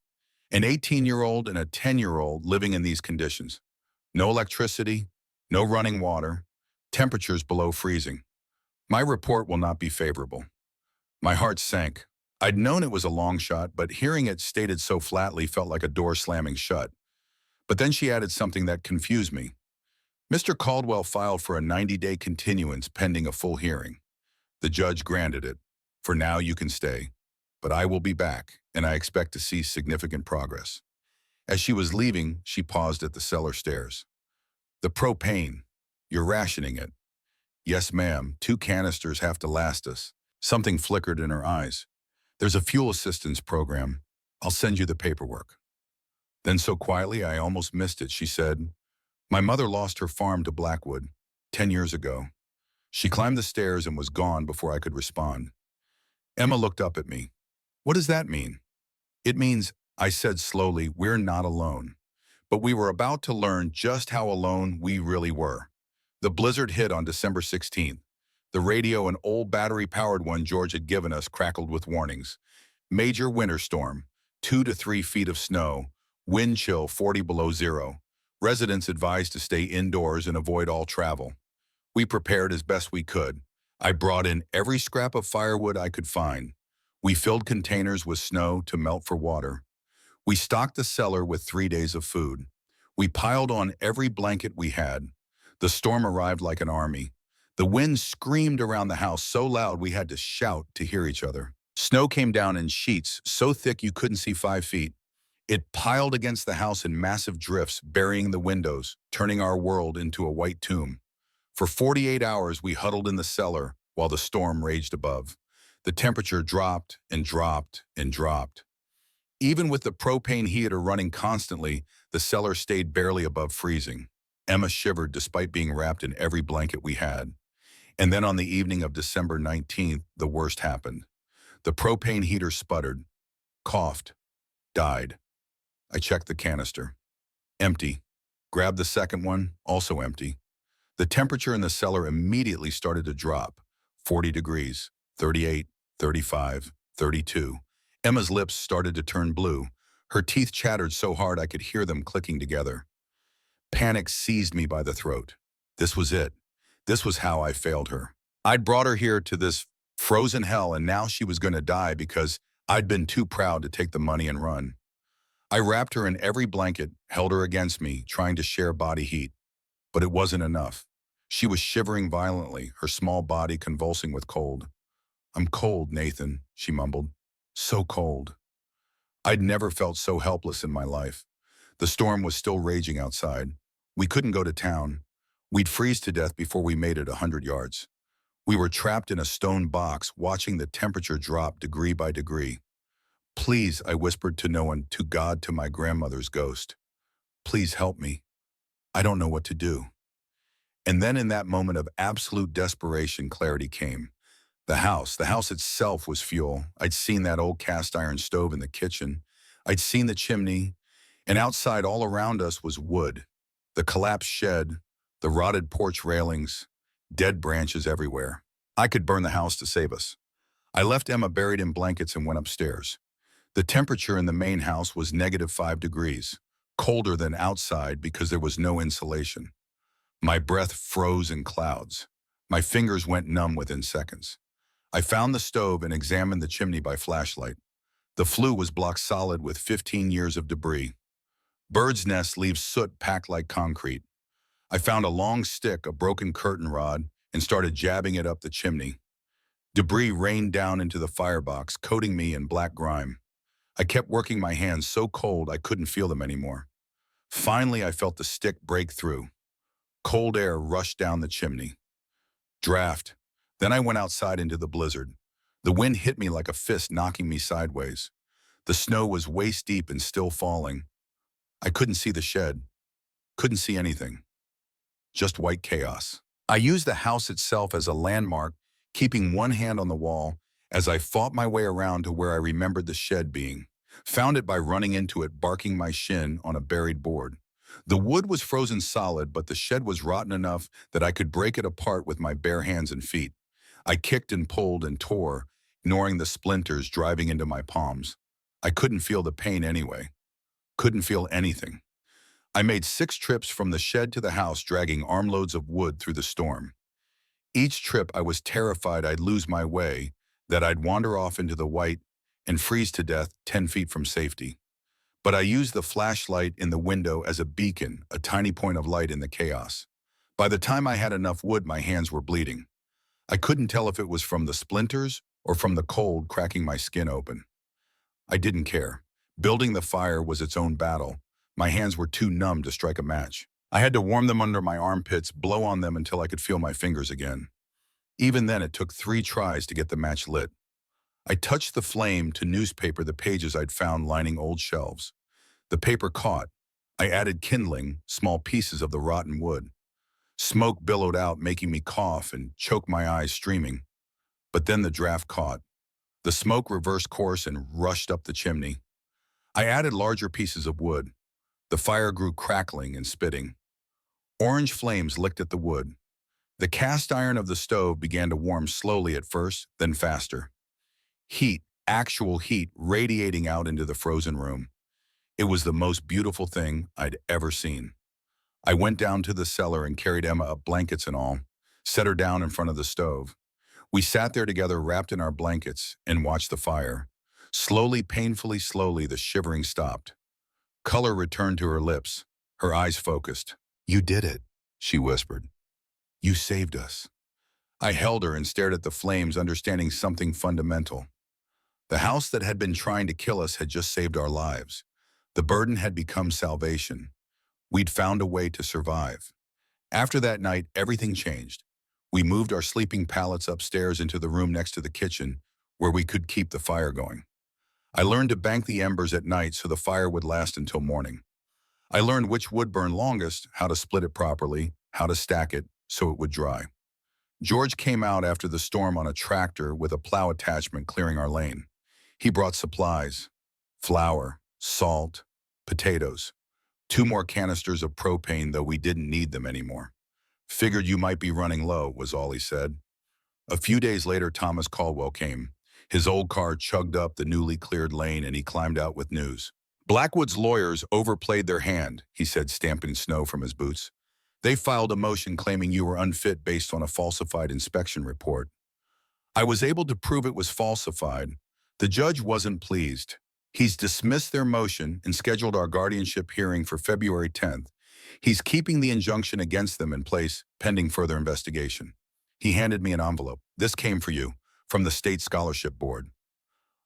"An 18-year-old and a 10-year-old living in these conditions. No electricity, no running water, temperatures below freezing. My report will not be favorable." My heart sank. I'd known it was a long shot, but hearing it stated so flatly felt like a door slamming shut. But then she added something that confused me. "Mr. Caldwell filed for a 90-day continuance pending a full hearing. The judge granted it. For now, you can stay. But I will be back, and I expect to see significant progress." As she was leaving, she paused at the cellar stairs. "The propane. You're rationing it." "Yes, ma'am. 2 canisters have to last us." Something flickered in her eyes. "There's a fuel assistance program. I'll send you the paperwork." Then so quietly I almost missed it, she said, "My mother lost her farm to Blackwood 10 years ago." She climbed the stairs and was gone before I could respond. Emma looked up at me. "What does that mean?" "It means," I said slowly, "we're not alone." But we were about to learn just how alone we really were. The blizzard hit on December 16th. The radio, an old battery-powered one George had given us, crackled with warnings. Major winter storm, 2 to 3 feet of snow, wind chill 40 below zero. Residents advised to stay indoors and avoid all travel. We prepared as best we could. I brought in every scrap of firewood I could find. We filled containers with snow to melt for water. We stocked the cellar with 3 days of food. We piled on every blanket we had. The storm arrived like an army. The wind screamed around the house so loud we had to shout to hear each other. Snow came down in sheets so thick you couldn't see 5 feet. It piled against the house in massive drifts, burying the windows, turning our world into a white tomb. For 48 hours, we huddled in the cellar while the storm raged above. The temperature dropped and dropped and dropped. Even with the propane heater running constantly, the cellar stayed barely above freezing. Emma shivered despite being wrapped in every blanket we had. And then on the evening of December 19th, the worst happened. The propane heater sputtered, coughed, died. I checked the canister. Empty. Grabbed the second one, also empty. The temperature in the cellar immediately started to drop. 40 degrees, 38, 35, 32. Emma's lips started to turn blue. Her teeth chattered so hard I could hear them clicking together. Panic seized me by the throat. This was it. This was how I failed her. I'd brought her here to this frozen hell, and now she was going to die because I'd been too proud to take the money and run. I wrapped her in every blanket, held her against me, trying to share body heat. But it wasn't enough. She was shivering violently, her small body convulsing with cold. "I'm cold, Nathan," she mumbled. "So cold." I'd never felt so helpless in my life. The storm was still raging outside. We couldn't go to town. We'd freeze to death before we made it 100 yards. We were trapped in a stone box, watching the temperature drop degree by degree. "Please," I whispered to no one, to God, to my grandmother's ghost. "Please help me. I don't know what to do." And then in that moment of absolute desperation, clarity came. The house itself was fuel. I'd seen that old cast iron stove in the kitchen. I'd seen the chimney, and outside all around us was wood. The collapsed shed, the rotted porch railings, dead branches everywhere. I could burn the house to save us. I left Emma buried in blankets and went upstairs. The temperature in the main house was -5 degrees, colder than outside because there was no insulation. My breath froze in clouds. My fingers went numb within seconds. I found the stove and examined the chimney by flashlight. The flue was blocked solid with 15 years of debris. Birds' nests leave soot packed like concrete. I found a long stick, a broken curtain rod, and started jabbing it up the chimney. Debris rained down into the firebox, coating me in black grime. I kept working my hands so cold I couldn't feel them anymore. Finally, I felt the stick break through. Cold air rushed down the chimney. Draft. Then I went outside into the blizzard. The wind hit me like a fist, knocking me sideways. The snow was waist deep and still falling. I couldn't see the shed. Couldn't see anything. Just white chaos. I used the house itself as a landmark, keeping one hand on the wall as I fought my way around to where I remembered the shed being. Found it by running into it, barking my shin on a buried board. The wood was frozen solid, but the shed was rotten enough that I could break it apart with my bare hands and feet. I kicked and pulled and tore, ignoring the splinters driving into my palms. I couldn't feel the pain anyway. Couldn't feel anything. I made 6 trips from the shed to the house, dragging armloads of wood through the storm. Each trip I was terrified I'd lose my way, that I'd wander off into the white and freeze to death 10 feet from safety. But I used the flashlight in the window as a beacon, a tiny point of light in the chaos. By the time I had enough wood, my hands were bleeding. I couldn't tell if it was from the splinters or from the cold cracking my skin open. I didn't care. Building the fire was its own battle. My hands were too numb to strike a match. I had to warm them under my armpits, blow on them until I could feel my fingers again. Even then, it took 3 tries to get the match lit. I touched the flame to newspaper the pages I'd found lining old shelves. The paper caught. I added kindling, small pieces of the rotten wood. Smoke billowed out, making me cough and choke my eyes streaming. But then the draft caught. The smoke reversed course and rushed up the chimney. I added larger pieces of wood. The fire grew crackling and spitting. Orange flames licked at the wood. The cast iron of the stove began to warm slowly at first, then faster. Heat, actual heat, radiating out into the frozen room. It was the most beautiful thing I'd ever seen. I went down to the cellar and carried Emma up, blankets and all, set her down in front of the stove. We sat there together, wrapped in our blankets, and watched the fire. Slowly, painfully slowly, the shivering stopped. Color returned to her lips, her eyes focused. "You did it," she whispered. "You saved us." I held her and stared at the flames, understanding something fundamental. The house that had been trying to kill us had just saved our lives. The burden had become salvation. We'd found a way to survive. After that night, everything changed. We moved our sleeping pallets upstairs into the room next to the kitchen, where we could keep the fire going. I learned to bank the embers at night so the fire would last until morning. I learned which wood burned longest, how to split it properly, how to stack it so it would dry. George came out after the storm on a tractor with a plow attachment, clearing our lane. He brought supplies: flour, salt, potatoes. 2 more canisters of propane, though we didn't need them anymore. Figured you might be running low, was all he said. A few days later, Thomas Caldwell came. His old car chugged up the newly cleared lane and he climbed out with news. Blackwood's lawyers overplayed their hand, he said, stamping snow from his boots. They filed a motion claiming you were unfit based on a falsified inspection report. I was able to prove it was falsified. The judge wasn't pleased. He's dismissed their motion and scheduled our guardianship hearing for February 10th. He's keeping the injunction against them in place, pending further investigation. He handed me an envelope. This came for you, from the State Scholarship Board.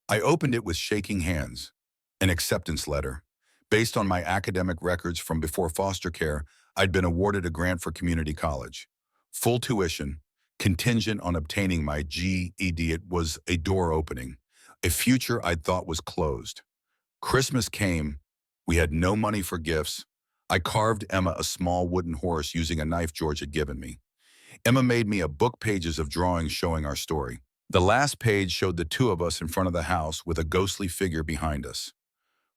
I opened it with shaking hands. An acceptance letter. Based on my academic records from before foster care, I'd been awarded a grant for community college. Full tuition, contingent on obtaining my GED. It was a door opening, a future I'd thought was closed. Christmas came. We had no money for gifts. I carved Emma a small wooden horse using a knife George had given me. Emma made me a book, pages of drawings showing our story. The last page showed the two of us in front of the house with a ghostly figure behind us.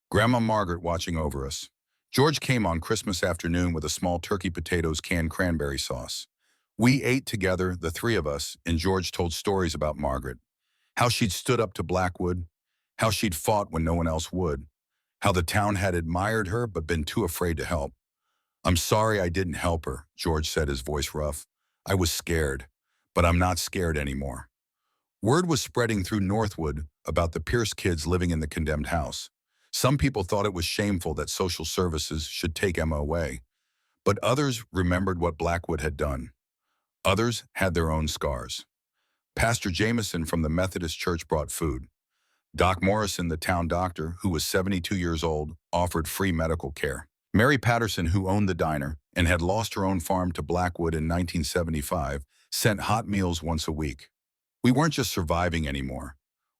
Grandma Margaret watching over us. George came on Christmas afternoon with a small turkey, potatoes, canned cranberry sauce. We ate together, the three of us, and George told stories about Margaret. How she'd stood up to Blackwood, how she'd fought when no one else would, how the town had admired her but been too afraid to help. I'm sorry I didn't help her, George said, his voice rough. I was scared, but I'm not scared anymore. Word was spreading through Northwood about the Pierce kids living in the condemned house. Some people thought it was shameful that social services should take Emma away, but others remembered what Blackwood had done. Others had their own scars. Pastor Jameson from the Methodist Church brought food. Doc Morrison, the town doctor, who was 72 years old, offered free medical care. Mary Patterson, who owned the diner and had lost her own farm to Blackwood in 1975, sent hot meals once a week. We weren't just surviving anymore.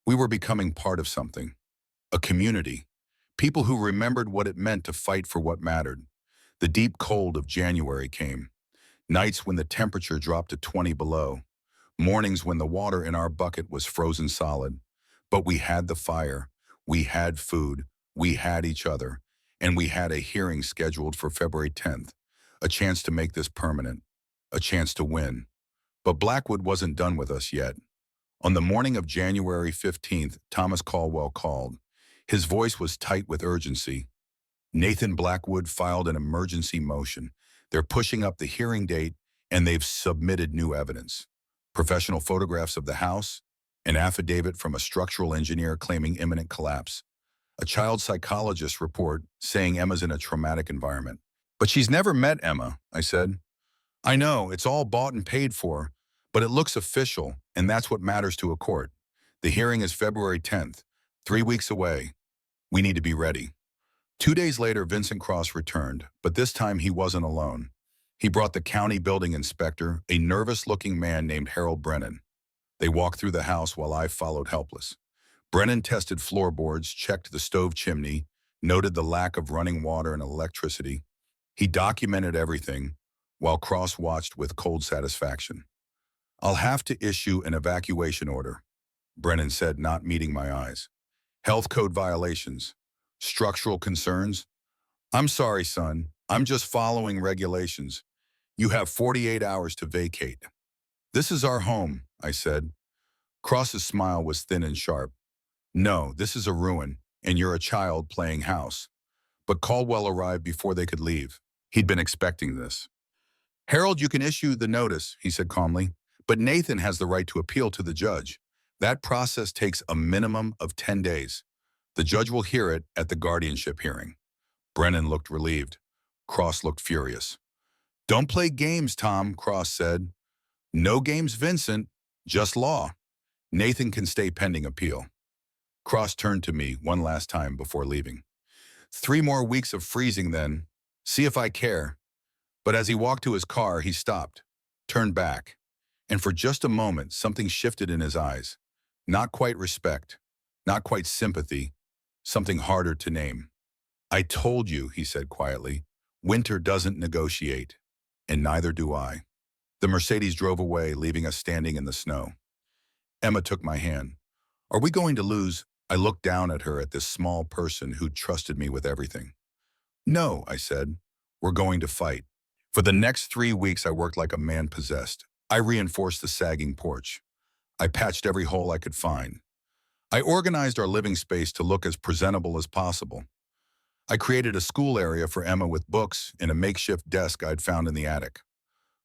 We were becoming part of something. A community. People who remembered what it meant to fight for what mattered. The deep cold of January came. Nights when the temperature dropped to 20 below. Mornings when the water in our bucket was frozen solid. But we had the fire. We had food. We had each other. And we had a hearing scheduled for February 10th. A chance to make this permanent. A chance to win. But Blackwood wasn't done with us yet. On the morning of January 15th, Thomas Caldwell called. His voice was tight with urgency. Nathan Blackwood filed an emergency motion. They're pushing up the hearing date, and they've submitted new evidence. Professional photographs of the house, an affidavit from a structural engineer claiming imminent collapse, a child psychologist report saying Emma's in a traumatic environment. But she's never met Emma, I said. I know, it's all bought and paid for, but it looks official, and that's what matters to a court. The hearing is February 10th, 3 weeks away. We need to be ready. 2 days later, Vincent Cross returned, but this time he wasn't alone. He brought the county building inspector, a nervous-looking man named Harold Brennan. They walked through the house while I followed helpless. Brennan tested floorboards, checked the stove chimney, noted the lack of running water and electricity. He documented everything, while Cross watched with cold satisfaction. I'll have to issue an evacuation order, Brennan said, not meeting my eyes. Health code violations. Structural concerns. I'm sorry, son. I'm just following regulations. You have 48 hours to vacate. This is our home, I said. Cross's smile was thin and sharp. No, this is a ruin, and you're a child playing house. But Caldwell arrived before they could leave. He'd been expecting this. Harold, you can issue the notice, he said calmly, but Nathan has the right to appeal to the judge. That process takes a minimum of 10 days. The judge will hear it at the guardianship hearing. Brennan looked relieved. Cross looked furious. Don't play games, Tom, Cross said. No games, Vincent, just law. Nathan can stay pending appeal. Cross turned to me one last time before leaving. 3 more weeks of freezing then. See if I care. But as he walked to his car, he stopped, turned back, and for just a moment, something shifted in his eyes. Not quite respect, not quite sympathy, something harder to name. I told you, he said quietly, winter doesn't negotiate, and neither do I. The Mercedes drove away, leaving us standing in the snow. Emma took my hand. Are we going to lose? I looked down at her, at this small person who trusted me with everything. No, I said. We're going to fight. For the next 3 weeks, I worked like a man possessed. I reinforced the sagging porch. I patched every hole I could find. I organized our living space to look as presentable as possible. I created a school area for Emma with books and a makeshift desk I'd found in the attic.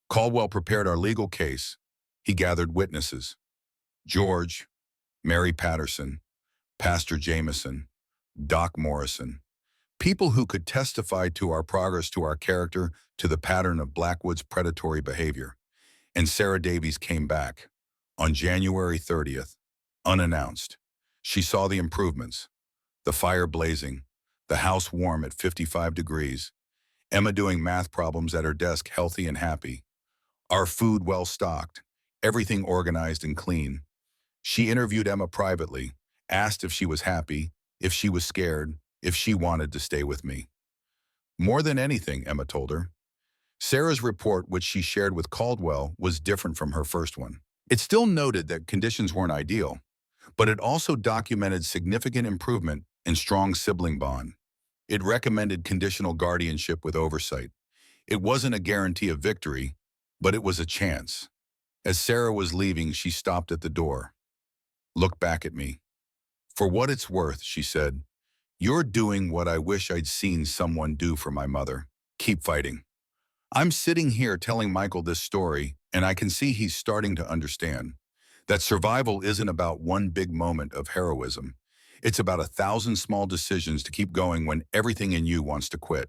Caldwell prepared our legal case. He gathered witnesses. George, Mary Patterson, Pastor Jameson, Doc Morrison. People who could testify to our progress, to our character, to the pattern of Blackwood's predatory behavior. And Sarah Davies came back on January 30th, unannounced. She saw the improvements, the fire blazing, the house warm at 55 degrees, Emma doing math problems at her desk healthy and happy, our food well stocked, everything organized and clean. She interviewed Emma privately, asked if she was happy, if she was scared, if she wanted to stay with me. More than anything, Emma told her. Sarah's report, which she shared with Caldwell, was different from her first one. It still noted that conditions weren't ideal, but it also documented significant improvement and strong sibling bond. It recommended conditional guardianship with oversight. It wasn't a guarantee of victory, but it was a chance. As Sarah was leaving, she stopped at the door. Looked back at me. For what it's worth, she said, you're doing what I wish I'd seen someone do for my mother. Keep fighting. I'm sitting here telling Michael this story, and I can see he's starting to understand that survival isn't about one big moment of heroism. It's about 1,000 small decisions to keep going when everything in you wants to quit.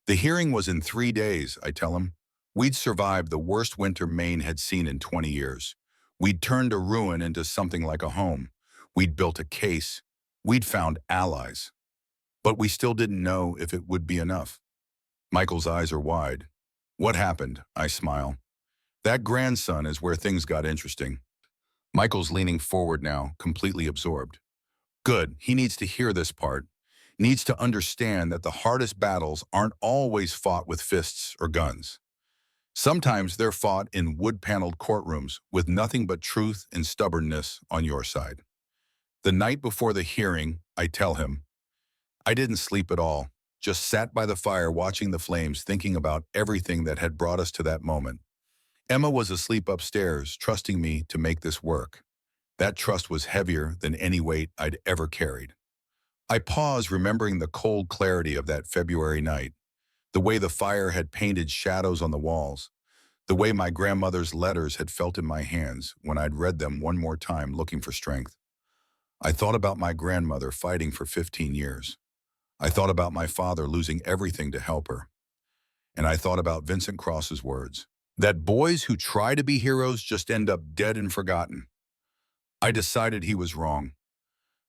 The hearing was in 3 days, I tell him. We'd survived the worst winter Maine had seen in 20 years. We'd turned a ruin into something like a home. We'd built a case. We'd found allies. But we still didn't know if it would be enough. Michael's eyes are wide. What happened? I smile. That grandson is where things got interesting. Michael's leaning forward now, completely absorbed. Good, he needs to hear this part. Needs to understand that the hardest battles aren't always fought with fists or guns. Sometimes they're fought in wood-paneled courtrooms with nothing but truth and stubbornness on your side. The night before the hearing, I tell him, I didn't sleep at all, just sat by the fire watching the flames, thinking about everything that had brought us to that moment. Emma was asleep upstairs, trusting me to make this work. That trust was heavier than any weight I'd ever carried. I paused, remembering the cold clarity of that February night, the way the fire had painted shadows on the walls, the way my grandmother's letters had felt in my hands when I'd read them one more time looking for strength. I thought about my grandmother fighting for 15 years. I thought about my father losing everything to help her. And I thought about Vincent Cross's words, that boys who try to be heroes just end up dead and forgotten. I decided he was wrong.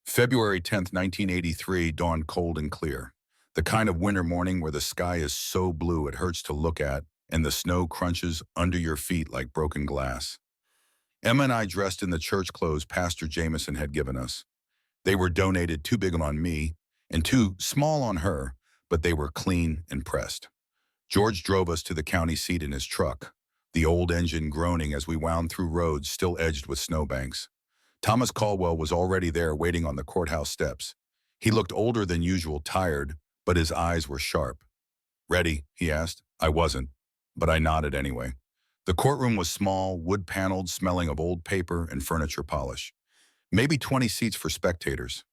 February 10th, 1983 dawned cold and clear. The kind of winter morning where the sky is so blue it hurts to look at and the snow crunches under your feet like broken glass. Emma and I dressed in the church clothes Pastor Jameson had given us. They were donated too big on me and too small on her, but they were clean and pressed. George drove us to the county seat in his truck, the old engine groaning as we wound through roads still edged with snowbanks. Thomas Caldwell was already there waiting on the courthouse steps. He looked older than usual, tired, but his eyes were sharp. Ready? He asked. I wasn't, but I nodded anyway. The courtroom was small, wood-paneled, smelling of old paper and furniture polish. Maybe 20 seats for spectators.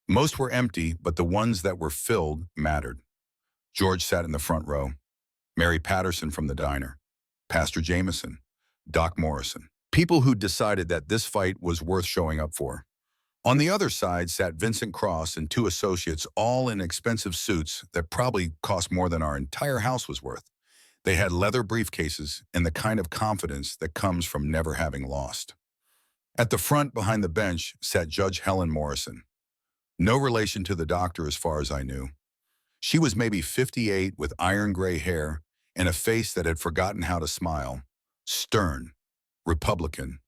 Most were empty, but the ones that were filled mattered. George sat in the front row. Mary Patterson from the diner. Pastor Jameson. Doc Morrison. People who decided that this fight was worth showing up for. On the other side sat Vincent Cross and 2 associates, all in expensive suits that probably cost more than our entire house was worth. They had leather briefcases and the kind of confidence that comes from never having lost. At the front, behind the bench, sat Judge Helen Morrison. No relation to the doctor as far as I knew. She was maybe 58 with iron gray hair and a face that had forgotten how to smile. Stern. Republican.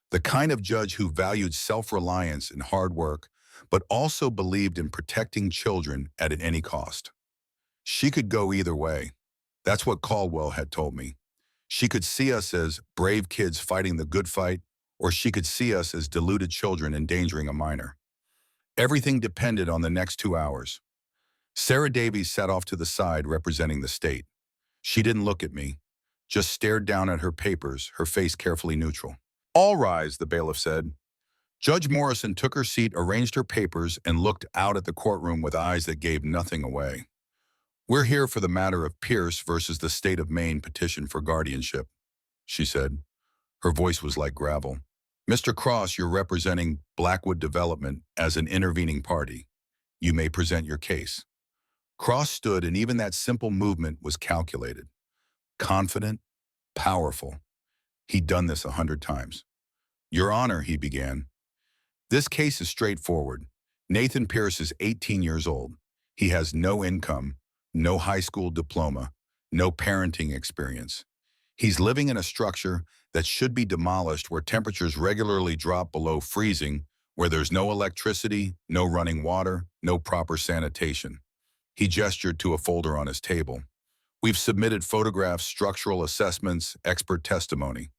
The kind of judge who valued self-reliance and hard work, but also believed in protecting children at any cost. She could go either way. That's what Caldwell had told me. She could see us as brave kids fighting the good fight, or she could see us as deluded children endangering a minor. Everything depended on the next 2 hours. Sarah Davies sat off to the side representing the state. She didn't look at me, just stared down at her papers, her face carefully neutral. All rise, the bailiff said. Judge Morrison took her seat, arranged her papers, and looked out at the courtroom with eyes that gave nothing away. We're here for the matter of Pierce versus the state of Maine petition for guardianship, she said. Her voice was like gravel. Mr. Cross, you're representing Blackwood Development as an intervening party. You may present your case. Cross stood, and even that simple movement was calculated. Confident, powerful. He'd done this 100 times. Your Honor, he began. This case is straightforward. Nathan Pierce is 18 years old. He has no income, no high school diploma, no parenting experience. He's living in a structure that should be demolished, where temperatures regularly drop below freezing, where there's no electricity, no running water, no proper sanitation. He gestured to a folder on his table. We've submitted photographs, structural assessments, expert testimony.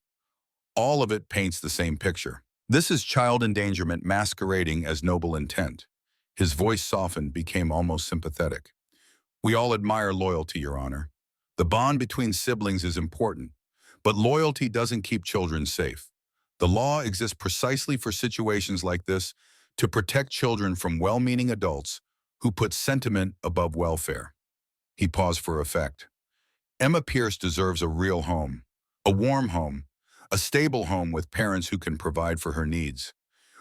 All of it paints the same picture. This is child endangerment masquerading as noble intent. His voice softened, became almost sympathetic. We all admire loyalty, Your Honor. The bond between siblings is important, but loyalty doesn't keep children safe. The law exists precisely for situations like this, to protect children from well-meaning adults who put sentiment above welfare. He paused for effect. Emma Pierce deserves a real home, a warm home, a stable home with parents who can provide for her needs.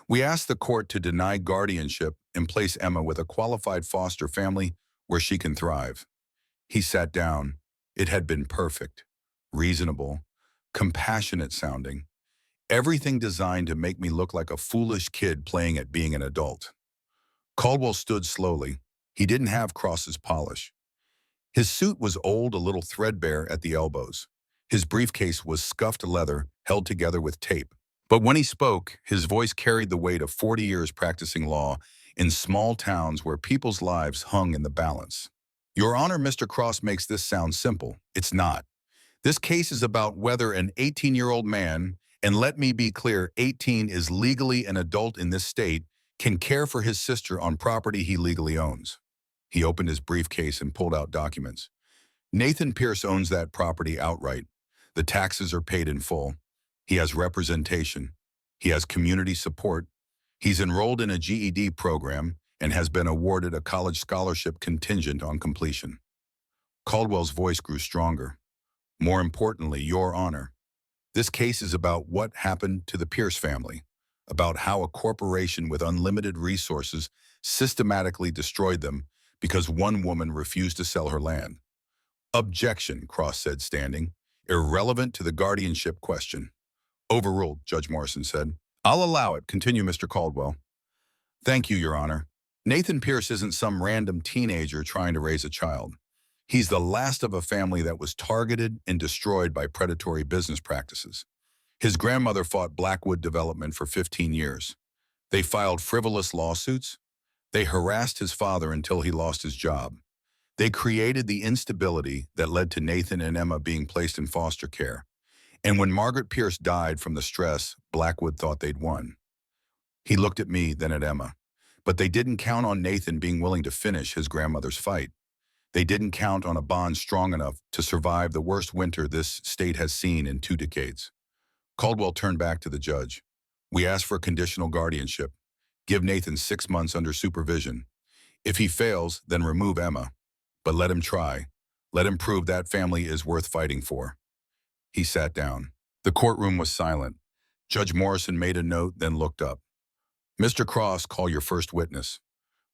We ask the court to deny guardianship and place Emma with a qualified foster family where she can thrive. He sat down. It had been perfect, reasonable, compassionate sounding. Everything designed to make me look like a foolish kid playing at being an adult. Caldwell stood slowly. He didn't have Cross's polish. His suit was old, a little threadbare at the elbows. His briefcase was scuffed leather, held together with tape. But when he spoke, his voice carried the weight of 40 years practicing law in small towns where people's lives hung in the balance. Your Honor, Mr. Cross makes this sound simple. It's not. This case is about whether an 18-year-old man, and let me be clear, 18 is legally an adult in this state, can care for his sister on property he legally owns. He opened his briefcase and pulled out documents. Nathan Pierce owns that property outright. The taxes are paid in full. He has representation. He has community support. He's enrolled in a GED program and has been awarded a college scholarship contingent on completion. Caldwell's voice grew stronger. More importantly, Your Honor, this case is about what happened to the Pierce family, about how a corporation with unlimited resources systematically destroyed them because one woman refused to sell her land. Objection, Cross said, standing. Irrelevant to the guardianship question. Overruled, Judge Morrison said. I'll allow it. Continue, Mr. Caldwell. Thank you, Your Honor. Nathan Pierce isn't some random teenager trying to raise a child. He's the last of a family that was targeted and destroyed by predatory business practices. His grandmother fought Blackwood Development for 15 years. They filed frivolous lawsuits. They harassed his father until he lost his job. They created the instability that led to Nathan and Emma being placed in foster care. And when Margaret Pierce died from the stress, Blackwood thought they'd won. He looked at me, then at Emma. But they didn't count on Nathan being willing to finish his grandmother's fight. They didn't count on a bond strong enough to survive the worst winter this state has seen in 2 decades. Caldwell turned back to the judge. We asked for conditional guardianship. Give Nathan 6 months under supervision. If he fails, then remove Emma. But let him try. Let him prove that family is worth fighting for. He sat down. The courtroom was silent. Judge Morrison made a note, then looked up. Mr. Cross, call your first witness.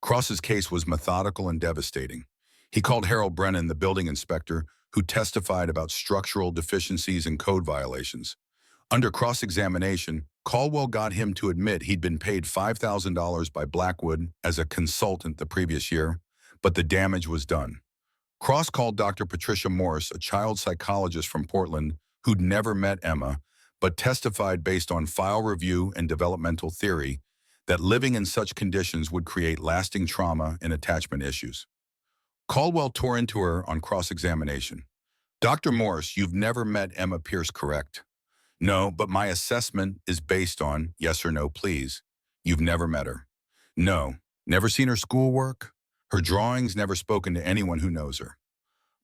Cross's case was methodical and devastating. He called Harold Brennan, the building inspector, who testified about structural deficiencies and code violations. Under cross-examination, Caldwell got him to admit he'd been paid $5,000 by Blackwood as a consultant the previous year, but the damage was done. Cross called Dr. Patricia Morse, a child psychologist from Portland who'd never met Emma, but testified based on file review and developmental theory that living in such conditions would create lasting trauma and attachment issues. Caldwell tore into her on cross-examination. Dr. Morse, you've never met Emma Pierce, correct? No, but my assessment is based on, yes or no, please. You've never met her. No. Never seen her schoolwork? Her drawings never spoken to anyone who knows her.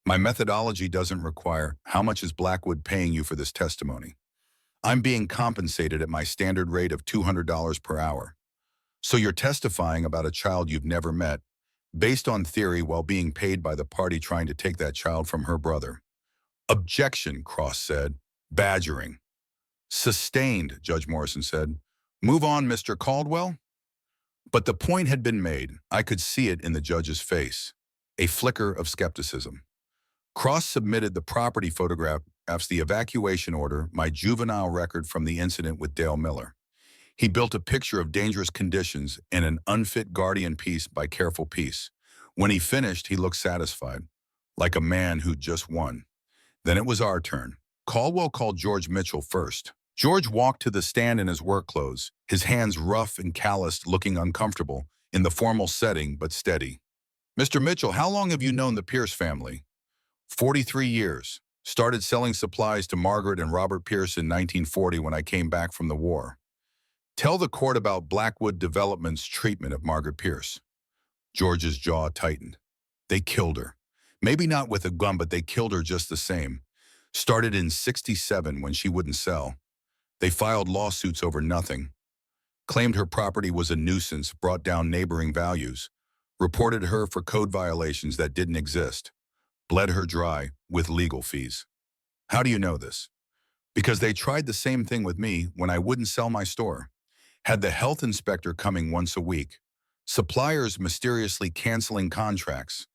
My methodology doesn't require, how much is Blackwood paying you for this testimony? I'm being compensated at my standard rate of $200 per hour. So you're testifying about a child you've never met, based on theory while being paid by the party trying to take that child from her brother. Objection, Cross said. Badgering. Sustained, Judge Morrison said. Move on, Mr. Caldwell. But the point had been made. I could see it in the judge's face. A flicker of skepticism. Cross submitted the property photographs, the evacuation order, my juvenile record from the incident with Dale Miller. He built a picture of dangerous conditions and an unfit guardian piece by careful piece. When he finished, he looked satisfied, like a man who'd just won. Then it was our turn. Caldwell called George Mitchell first. George walked to the stand in his work clothes, his hands rough and calloused, looking uncomfortable, in the formal setting, but steady. Mr. Mitchell, how long have you known the Pierce family? 43 years. Started selling supplies to Margaret and Robert Pierce in 1940 when I came back from the war. Tell the court about Blackwood Development's treatment of Margaret Pierce. George's jaw tightened. They killed her. Maybe not with a gun, but they killed her just the same. Started in '67 when she wouldn't sell. They filed lawsuits over nothing. Claimed her property was a nuisance, brought down neighboring values. Reported her for code violations that didn't exist. Bled her dry with legal fees. How do you know this? Because they tried the same thing with me when I wouldn't sell my store. Had the health inspector coming once a week. Suppliers mysteriously canceling contracts.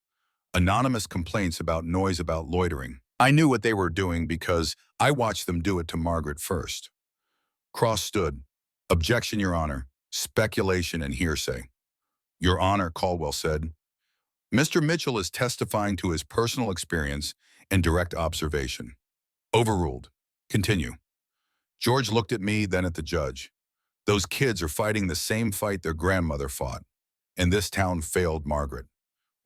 Anonymous complaints about noise about loitering. I knew what they were doing because I watched them do it to Margaret first. Cross stood. Objection, Your Honor. Speculation and hearsay. Your Honor, Caldwell said. Mr. Mitchell is testifying to his personal experience and direct observation. Overruled. Continue. George looked at me, then at the judge. Those kids are fighting the same fight their grandmother fought. And this town failed Margaret.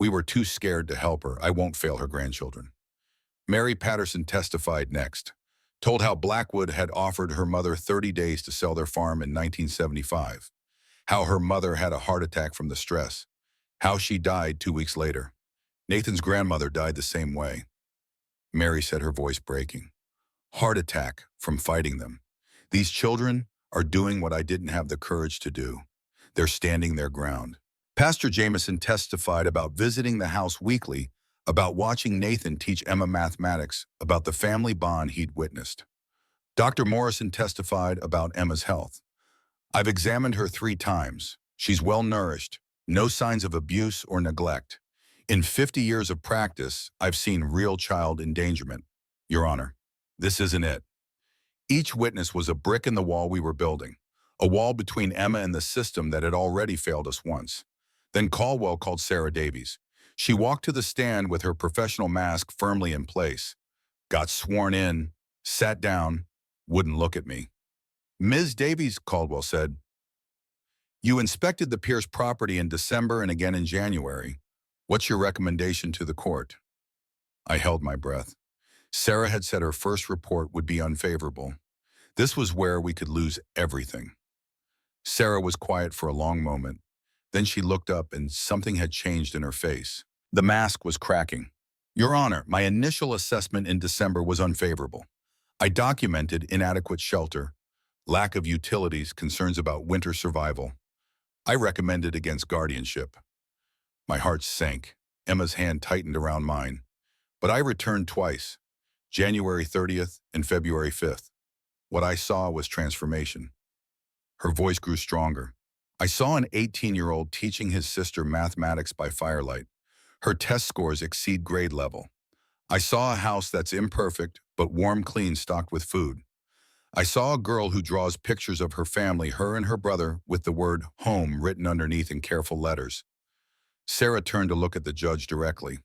We were too scared to help her. I won't fail her grandchildren. Mary Patterson testified next. Told how Blackwood had offered her mother 30 days to sell their farm in 1975. How her mother had a heart attack from the stress. How she died 2 weeks later. Nathan's grandmother died the same way. Mary said, her voice breaking. Heart attack from fighting them. These children are doing what I didn't have the courage to do. They're standing their ground. Pastor Jameson testified about visiting the house weekly, about watching Nathan teach Emma mathematics, about the family bond he'd witnessed. Dr. Morrison testified about Emma's health. I've examined her 3 times. She's well-nourished, no signs of abuse or neglect. In 50 years of practice, I've seen real child endangerment. Your Honor, this isn't it. Each witness was a brick in the wall we were building, a wall between Emma and the system that had already failed us once. Then Caldwell called Sarah Davies. She walked to the stand with her professional mask firmly in place, got sworn in, sat down, wouldn't look at me. Ms. Davies, Caldwell said, you inspected the Pierce property in December and again in January. What's your recommendation to the court? I held my breath. Sarah had said her first report would be unfavorable. This was where we could lose everything. Sarah was quiet for a long moment. Then she looked up and something had changed in her face. The mask was cracking. Your Honor, my initial assessment in December was unfavorable. I documented inadequate shelter, lack of utilities, concerns about winter survival. I recommended against guardianship. My heart sank. Emma's hand tightened around mine. But I returned twice, January 30th and February 5th. What I saw was transformation. Her voice grew stronger. I saw an 18-year-old teaching his sister mathematics by firelight. Her test scores exceed grade level. I saw a house that's imperfect, but warm, clean, stocked with food. I saw a girl who draws pictures of her family, her and her brother, with the word home written underneath in careful letters. Sarah turned to look at the judge directly.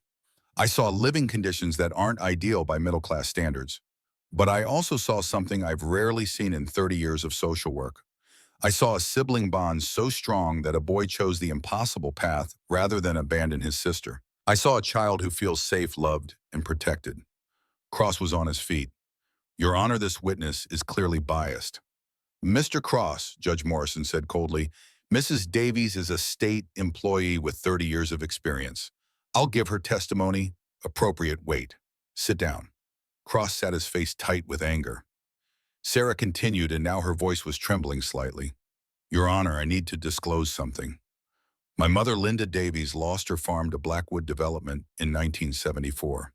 I saw living conditions that aren't ideal by middle-class standards. But I also saw something I've rarely seen in 30 years of social work. I saw a sibling bond so strong that a boy chose the impossible path rather than abandon his sister. I saw a child who feels safe, loved, and protected. Cross was on his feet. Your Honor, this witness is clearly biased. Mr. Cross, Judge Morrison said coldly, Mrs. Davies is a state employee with 30 years of experience. I'll give her testimony. Appropriate weight. Sit down. Cross sat his face tight with anger. Sarah continued, and now her voice was trembling slightly. Your Honor, I need to disclose something. My mother, Linda Davies, lost her farm to Blackwood Development in 1974.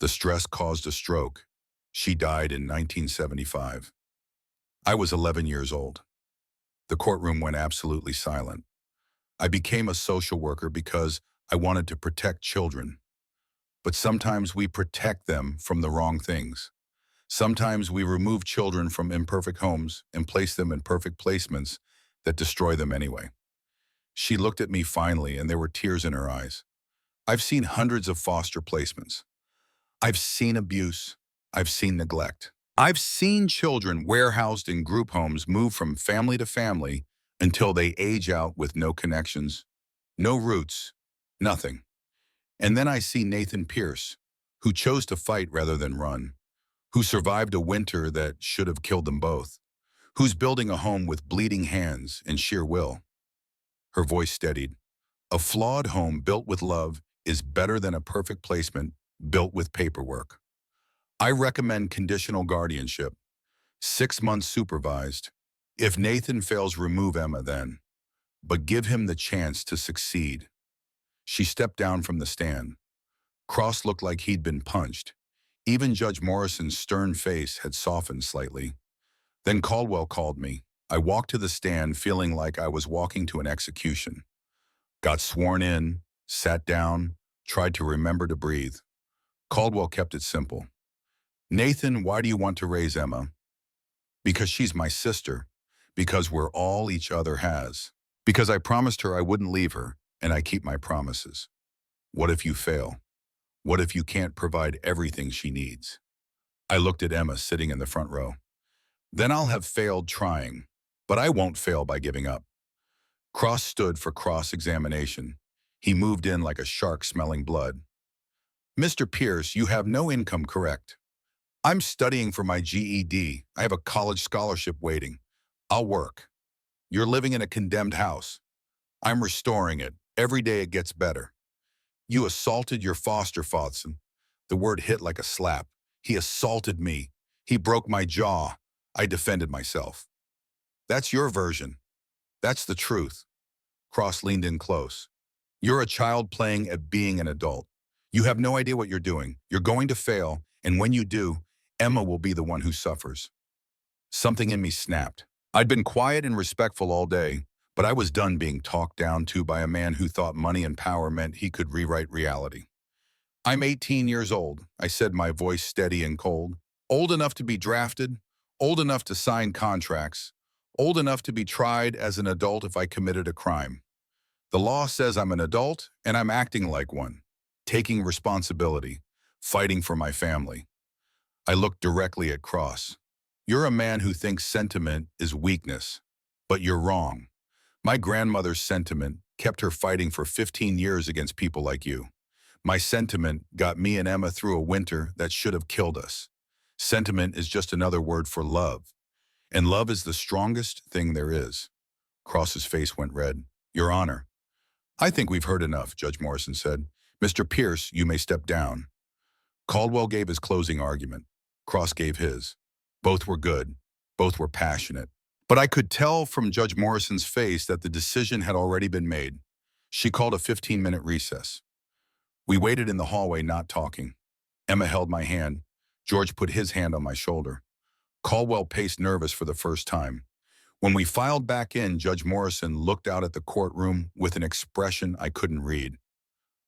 The stress caused a stroke. She died in 1975. I was 11 years old. The courtroom went absolutely silent. I became a social worker because I wanted to protect children. But sometimes we protect them from the wrong things. Sometimes we remove children from imperfect homes and place them in perfect placements that destroy them anyway. She looked at me finally, and there were tears in her eyes. I've seen hundreds of foster placements. I've seen abuse. I've seen neglect. I've seen children warehoused in group homes move from family to family until they age out with no connections, no roots, nothing. And then I see Nathan Pierce, who chose to fight rather than run, who survived a winter that should have killed them both, who's building a home with bleeding hands and sheer will. Her voice steadied. A flawed home built with love is better than a perfect placement built with paperwork. I recommend conditional guardianship, 6 months supervised. If Nathan fails, remove Emma then, but give him the chance to succeed. She stepped down from the stand. Cross looked like he'd been punched. Even Judge Morrison's stern face had softened slightly. Then Caldwell called me. I walked to the stand feeling like I was walking to an execution. Got sworn in, sat down, tried to remember to breathe. Caldwell kept it simple. Nathan, why do you want to raise Emma? Because she's my sister. Because we're all each other has. Because I promised her I wouldn't leave her, and I keep my promises. What if you fail? What if you can't provide everything she needs? I looked at Emma sitting in the front row. Then I'll have failed trying, but I won't fail by giving up. Cross stood for cross-examination. He moved in like a shark smelling blood. Mr. Pierce, you have no income, correct? I'm studying for my GED. I have a college scholarship waiting. I'll work. You're living in a condemned house. I'm restoring it. Every day it gets better. You assaulted your foster father. The word hit like a slap. He assaulted me. He broke my jaw. I defended myself. That's your version. That's the truth. Cross leaned in close. You're a child playing at being an adult. You have no idea what you're doing. You're going to fail, and when you do, Emma will be the one who suffers. Something in me snapped. I'd been quiet and respectful all day, but I was done being talked down to by a man who thought money and power meant he could rewrite reality. I'm 18 years old, I said, my voice steady and cold. Old enough to be drafted, old enough to sign contracts, old enough to be tried as an adult if I committed a crime. The law says I'm an adult, and I'm acting like one, taking responsibility, fighting for my family. I looked directly at Cross. You're a man who thinks sentiment is weakness, but you're wrong. My grandmother's sentiment kept her fighting for 15 years against people like you. My sentiment got me and Emma through a winter that should have killed us. Sentiment is just another word for love, and love is the strongest thing there is. Cross's face went red. Your Honor, I think we've heard enough, Judge Morrison said. Mr. Pierce, you may step down. Caldwell gave his closing argument. Cross gave his. Both were good. Both were passionate. But I could tell from Judge Morrison's face that the decision had already been made. She called a 15-minute recess. We waited in the hallway, not talking. Emma held my hand. George put his hand on my shoulder. Caldwell paced nervous for the first time. When we filed back in, Judge Morrison looked out at the courtroom with an expression I couldn't read.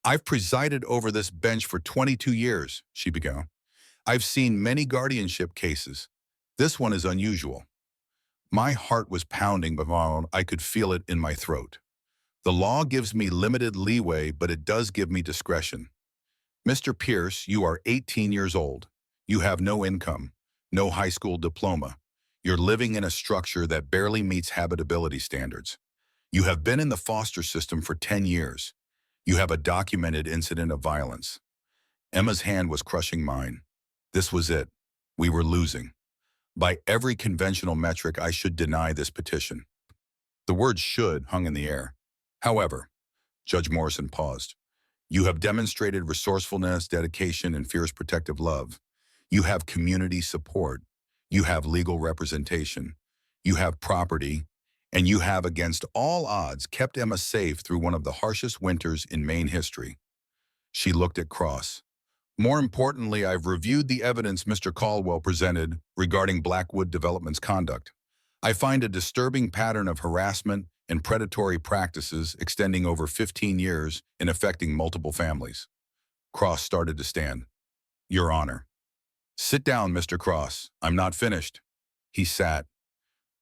I've presided over this bench for 22 years, she began. I've seen many guardianship cases. This one is unusual. My heart was pounding, but I could feel it in my throat. The law gives me limited leeway, but it does give me discretion. Mr. Pierce, you are 18 years old. You have no income, no high school diploma. You're living in a structure that barely meets habitability standards. You have been in the foster system for 10 years. You have a documented incident of violence. Emma's hand was crushing mine. This was it. We were losing. By every conventional metric, I should deny this petition. The word should hung in the air. However, Judge Morrison paused. You have demonstrated resourcefulness, dedication, and fierce protective love. You have community support. You have legal representation. You have property. And you have, against all odds, kept Emma safe through one of the harshest winters in Maine history. She looked at Cross. More importantly, I've reviewed the evidence Mr. Caldwell presented regarding Blackwood Development's conduct. I find a disturbing pattern of harassment and predatory practices extending over 15 years and affecting multiple families. Cross started to stand. Your Honor. Sit down, Mr. Cross. I'm not finished. He sat.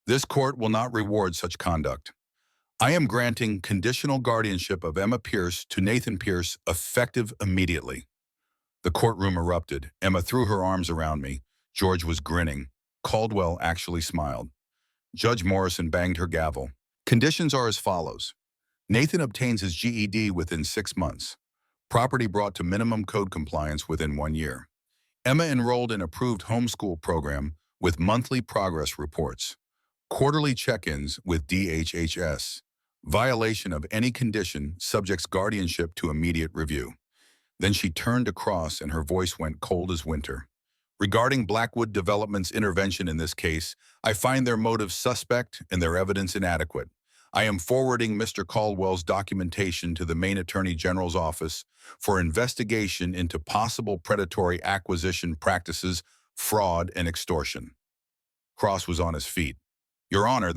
This court will not reward such conduct. I am granting conditional guardianship of Emma Pierce to Nathan Pierce, effective immediately. The courtroom erupted. Emma threw her arms around me. George was grinning. Caldwell actually smiled. Judge Morrison banged her gavel. Conditions are as follows. Nathan obtains his GED within 6 months. Property brought to minimum code compliance within 1 year. Emma enrolled in approved homeschool program with monthly progress reports. Quarterly check-ins with DHHS. Violation of any condition subjects guardianship to immediate review. Then she turned to Cross and her voice went cold as winter. Regarding Blackwood Development's intervention in this case, I find their motives suspect and their evidence inadequate. I am forwarding Mr. Caldwell's documentation to the Maine Attorney General's office for investigation into possible predatory acquisition practices, fraud, and extortion. Cross was on his feet. Your Honor,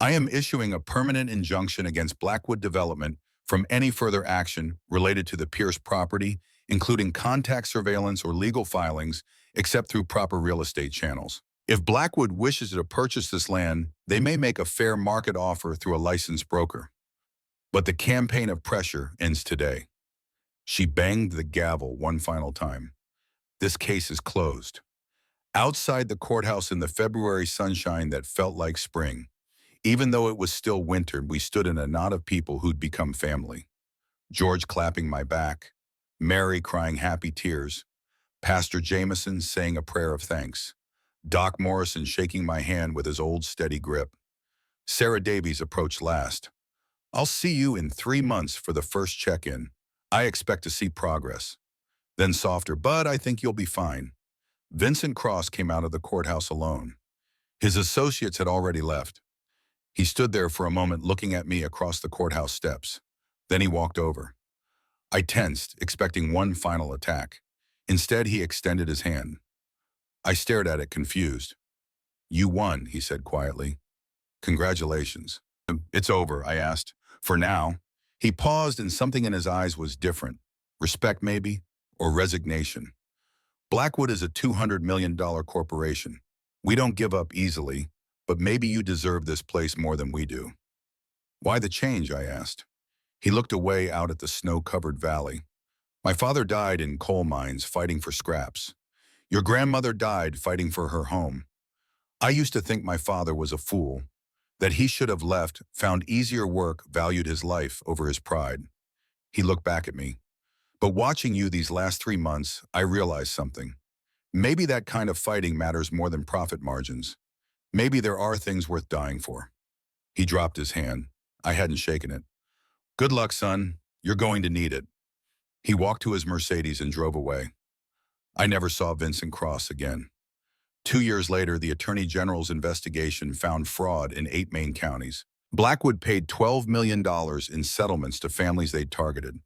I am issuing a permanent injunction against Blackwood Development from any further action related to the Pierce property, including contact surveillance or legal filings, except through proper real estate channels. If Blackwood wishes to purchase this land, they may make a fair market offer through a licensed broker. But the campaign of pressure ends today. She banged the gavel one final time. This case is closed. Outside the courthouse in the February sunshine that felt like spring, even though it was still winter, we stood in a knot of people who'd become family. George clapping my back, Mary crying happy tears, Pastor Jameson saying a prayer of thanks, Doc Morrison shaking my hand with his old steady grip. Sarah Davies approached last. I'll see you in 3 months for the first check-in. I expect to see progress. Then softer, but I think you'll be fine. Vincent Cross came out of the courthouse alone. His associates had already left. He stood there for a moment looking at me across the courthouse steps. Then he walked over. I tensed, expecting one final attack. Instead, he extended his hand. I stared at it, confused. You won, he said quietly. Congratulations. It's over, I asked. For now. He paused and something in his eyes was different. Respect maybe, or resignation. Blackwood is a $200 million corporation. We don't give up easily, but maybe you deserve this place more than we do. Why the change, I asked. He looked away out at the snow-covered valley. My father died in coal mines fighting for scraps. Your grandmother died fighting for her home. I used to think my father was a fool, that he should have left, found easier work, valued his life over his pride. He looked back at me. But watching you these last 3 months, I realized something. Maybe that kind of fighting matters more than profit margins. Maybe there are things worth dying for. He dropped his hand. I hadn't shaken it. Good luck, son. You're going to need it. He walked to his Mercedes and drove away. I never saw Vincent Cross again. 2 years later, the Attorney General's investigation found fraud in 8 Maine counties. Blackwood paid $12 million in settlements to families they'd targeted.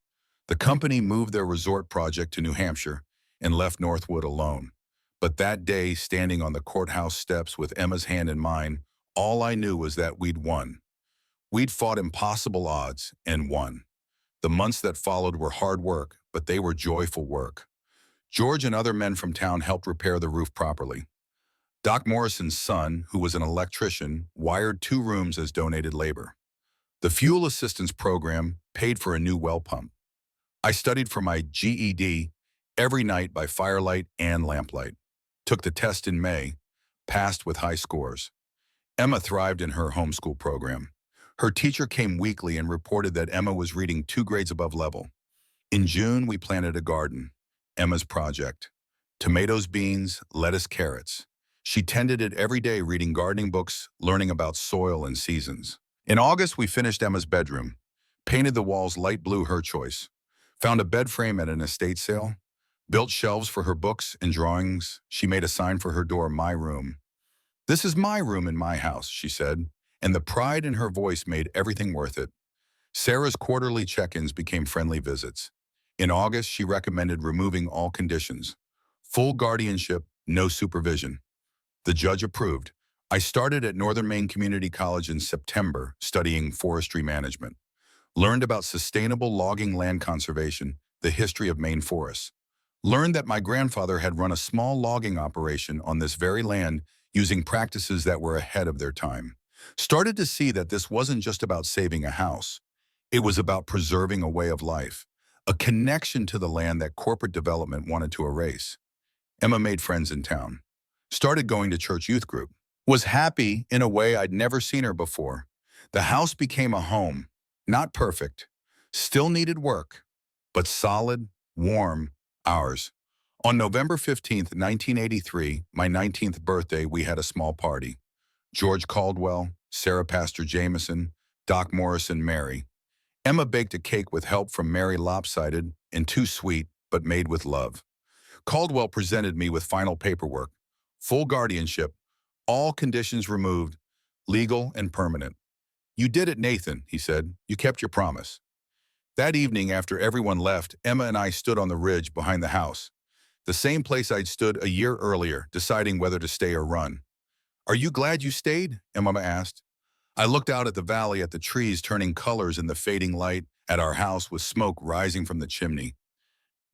The company moved their resort project to New Hampshire and left Northwood alone. But that day, standing on the courthouse steps with Emma's hand in mine, all I knew was that we'd won. We'd fought impossible odds and won. The months that followed were hard work, but they were joyful work. George and other men from town helped repair the roof properly. Doc Morrison's son, who was an electrician, wired 2 rooms as donated labor. The fuel assistance program paid for a new well pump. I studied for my GED every night by firelight and lamplight. Took the test in May, passed with high scores. Emma thrived in her homeschool program. Her teacher came weekly and reported that Emma was reading 2 grades above level. In June, we planted a garden, Emma's project. Tomatoes, beans, lettuce, carrots. She tended it every day, reading gardening books, learning about soil and seasons. In August, we finished Emma's bedroom, painted the walls light blue, her choice, found a bed frame at an estate sale, built shelves for her books and drawings. She made a sign for her door, my room. This is my room in my house, she said, and the pride in her voice made everything worth it. Sarah's quarterly check-ins became friendly visits. In August, she recommended removing all conditions. Full guardianship, no supervision. The judge approved. I started at Northern Maine Community College in September, studying forestry management. Learned about sustainable logging, land conservation, the history of Maine forests. Learned that my grandfather had run a small logging operation on this very land using practices that were ahead of their time. Started to see that this wasn't just about saving a house. It was about preserving a way of life, a connection to the land that corporate development wanted to erase. Emma made friends in town. Started going to church youth group. Was happy in a way I'd never seen her before. The house became a home. Not perfect. Still needed work. But solid, warm, ours. On November 15th, 1983, my 19th birthday, we had a small party. George Caldwell, Sarah Pastor Jameson, Doc Morrison, Mary. Emma baked a cake with help from Mary, lopsided and too sweet, but made with love. Caldwell presented me with final paperwork, full guardianship, all conditions removed, legal and permanent. You did it, Nathan, he said. You kept your promise. That evening, after everyone left, Emma and I stood on the ridge behind the house, the same place I'd stood a year earlier, deciding whether to stay or run. Are you glad you stayed? Emma asked. I looked out at the valley, at the trees turning colors in the fading light, at our house with smoke rising from the chimney.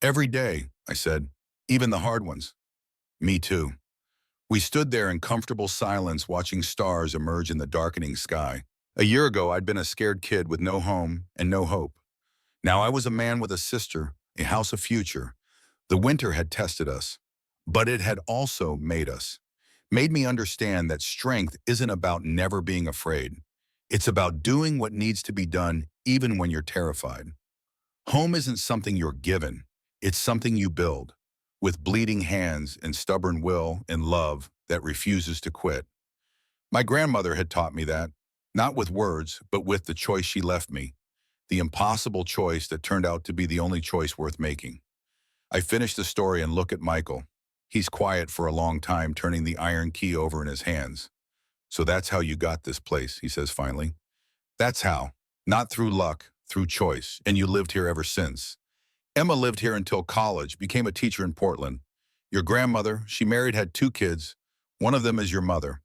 Every day, I said, even the hard ones. Me too. We stood there in comfortable silence, watching stars emerge in the darkening sky. A year ago, I'd been a scared kid with no home and no hope. Now I was a man with a sister, a house of future. The winter had tested us, but it had also made us. Made me understand that strength isn't about never being afraid. It's about doing what needs to be done even when you're terrified. Home isn't something you're given. It's something you build, with bleeding hands and stubborn will and love that refuses to quit. My grandmother had taught me that, not with words, but with the choice she left me, the impossible choice that turned out to be the only choice worth making. I finish the story and look at Michael. He's quiet for a long time, turning the iron key over in his hands. So that's how you got this place, he says finally. That's how. Not through luck, through choice, and you lived here ever since. Emma lived here until college, became a teacher in Portland. Your grandmother, she married, had 2 kids. One of them is your mother.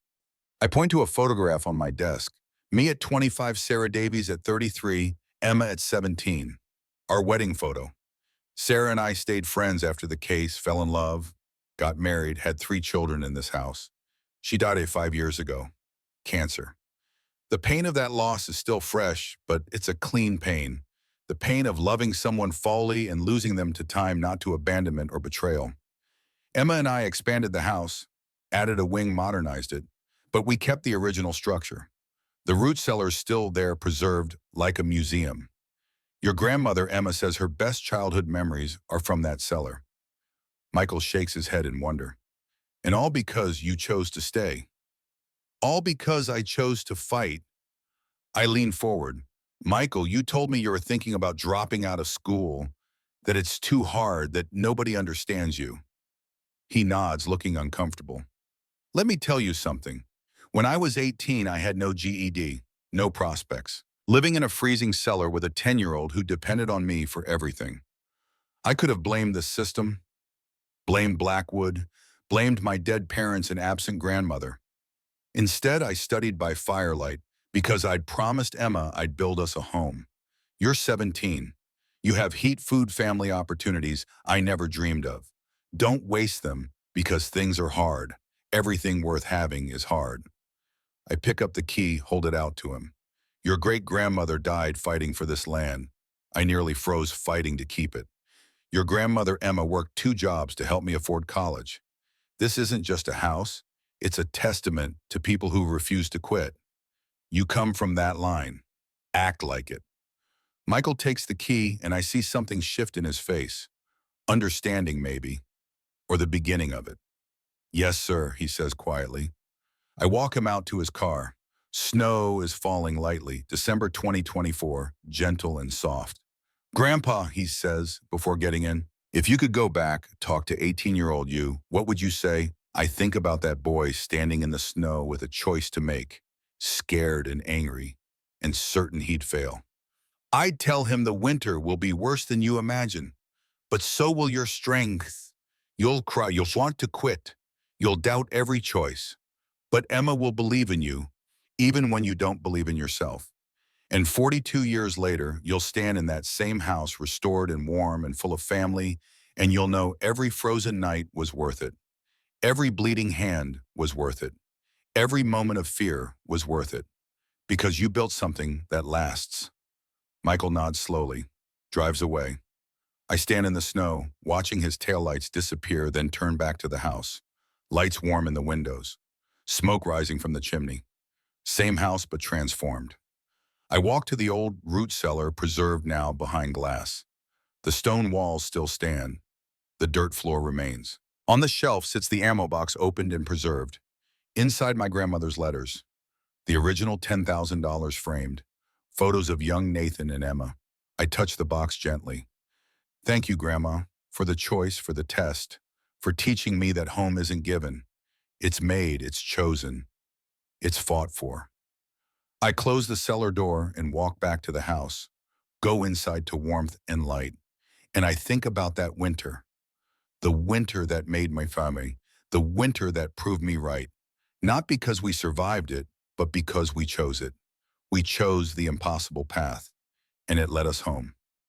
I point to a photograph on my desk. Me at 25, Sarah Davies at 33, Emma at 17. Our wedding photo. Sarah and I stayed friends after the case, fell in love, got married, had 3 children in this house. She died 5 years ago. Cancer. The pain of that loss is still fresh, but it's a clean pain. The pain of loving someone fully and losing them to time, not to abandonment or betrayal. Emma and I expanded the house, added a wing, modernized it, but we kept the original structure. The root cellar is still there, preserved like a museum. Your grandmother, Emma, says her best childhood memories are from that cellar. Michael shakes his head in wonder. And all because you chose to stay. All because I chose to fight. I lean forward. Michael, you told me you were thinking about dropping out of school, that it's too hard, that nobody understands you. He nods, looking uncomfortable. Let me tell you something. When I was 18, I had no GED, no prospects, living in a freezing cellar with a 10-year-old who depended on me for everything. I could have blamed the system, blamed Blackwood, blamed my dead parents and absent grandmother. Instead, I studied by firelight because I'd promised Emma I'd build us a home. You're 17. You have heat, food, family opportunities I never dreamed of. Don't waste them because things are hard. Everything worth having is hard. I pick up the key, hold it out to him. Your great-grandmother died fighting for this land. I nearly froze fighting to keep it. Your grandmother, Emma, worked 2 jobs to help me afford college. This isn't just a house. It's a testament to people who refuse to quit. You come from that line. Act like it. Michael takes the key, and I see something shift in his face. Understanding, maybe. Or the beginning of it. Yes, sir, he says quietly. I walk him out to his car. Snow is falling lightly. December 2024, gentle and soft. Grandpa, he says before getting in, if you could go back, talk to 18-year-old you, what would you say? I think about that boy standing in the snow with a choice to make, scared and angry, and certain he'd fail. I'd tell him the winter will be worse than you imagine, but so will your strength. You'll cry, you'll want to quit, you'll doubt every choice, but Emma will believe in you, even when you don't believe in yourself. And 42 years later, you'll stand in that same house, restored and warm and full of family, and you'll know every frozen night was worth it. Every bleeding hand was worth it. Every moment of fear was worth it, because you built something that lasts. Michael nods slowly, drives away. I stand in the snow, watching his taillights disappear, then turn back to the house. Lights warm in the windows. Smoke rising from the chimney. Same house, but transformed. I walk to the old root cellar, preserved now behind glass. The stone walls still stand. The dirt floor remains. On the shelf sits the ammo box, opened and preserved. Inside, my grandmother's letters. The original $10,000 framed. Photos of young Nathan and Emma. I touch the box gently. Thank you, Grandma, for the choice, for the test, for teaching me that home isn't given. It's made, it's chosen, it's fought for. I close the cellar door and walk back to the house, go inside to warmth and light, and I think about that winter, the winter that made my family, the winter that proved me right, not because we survived it, but because we chose it. We chose the impossible path, and it led us home.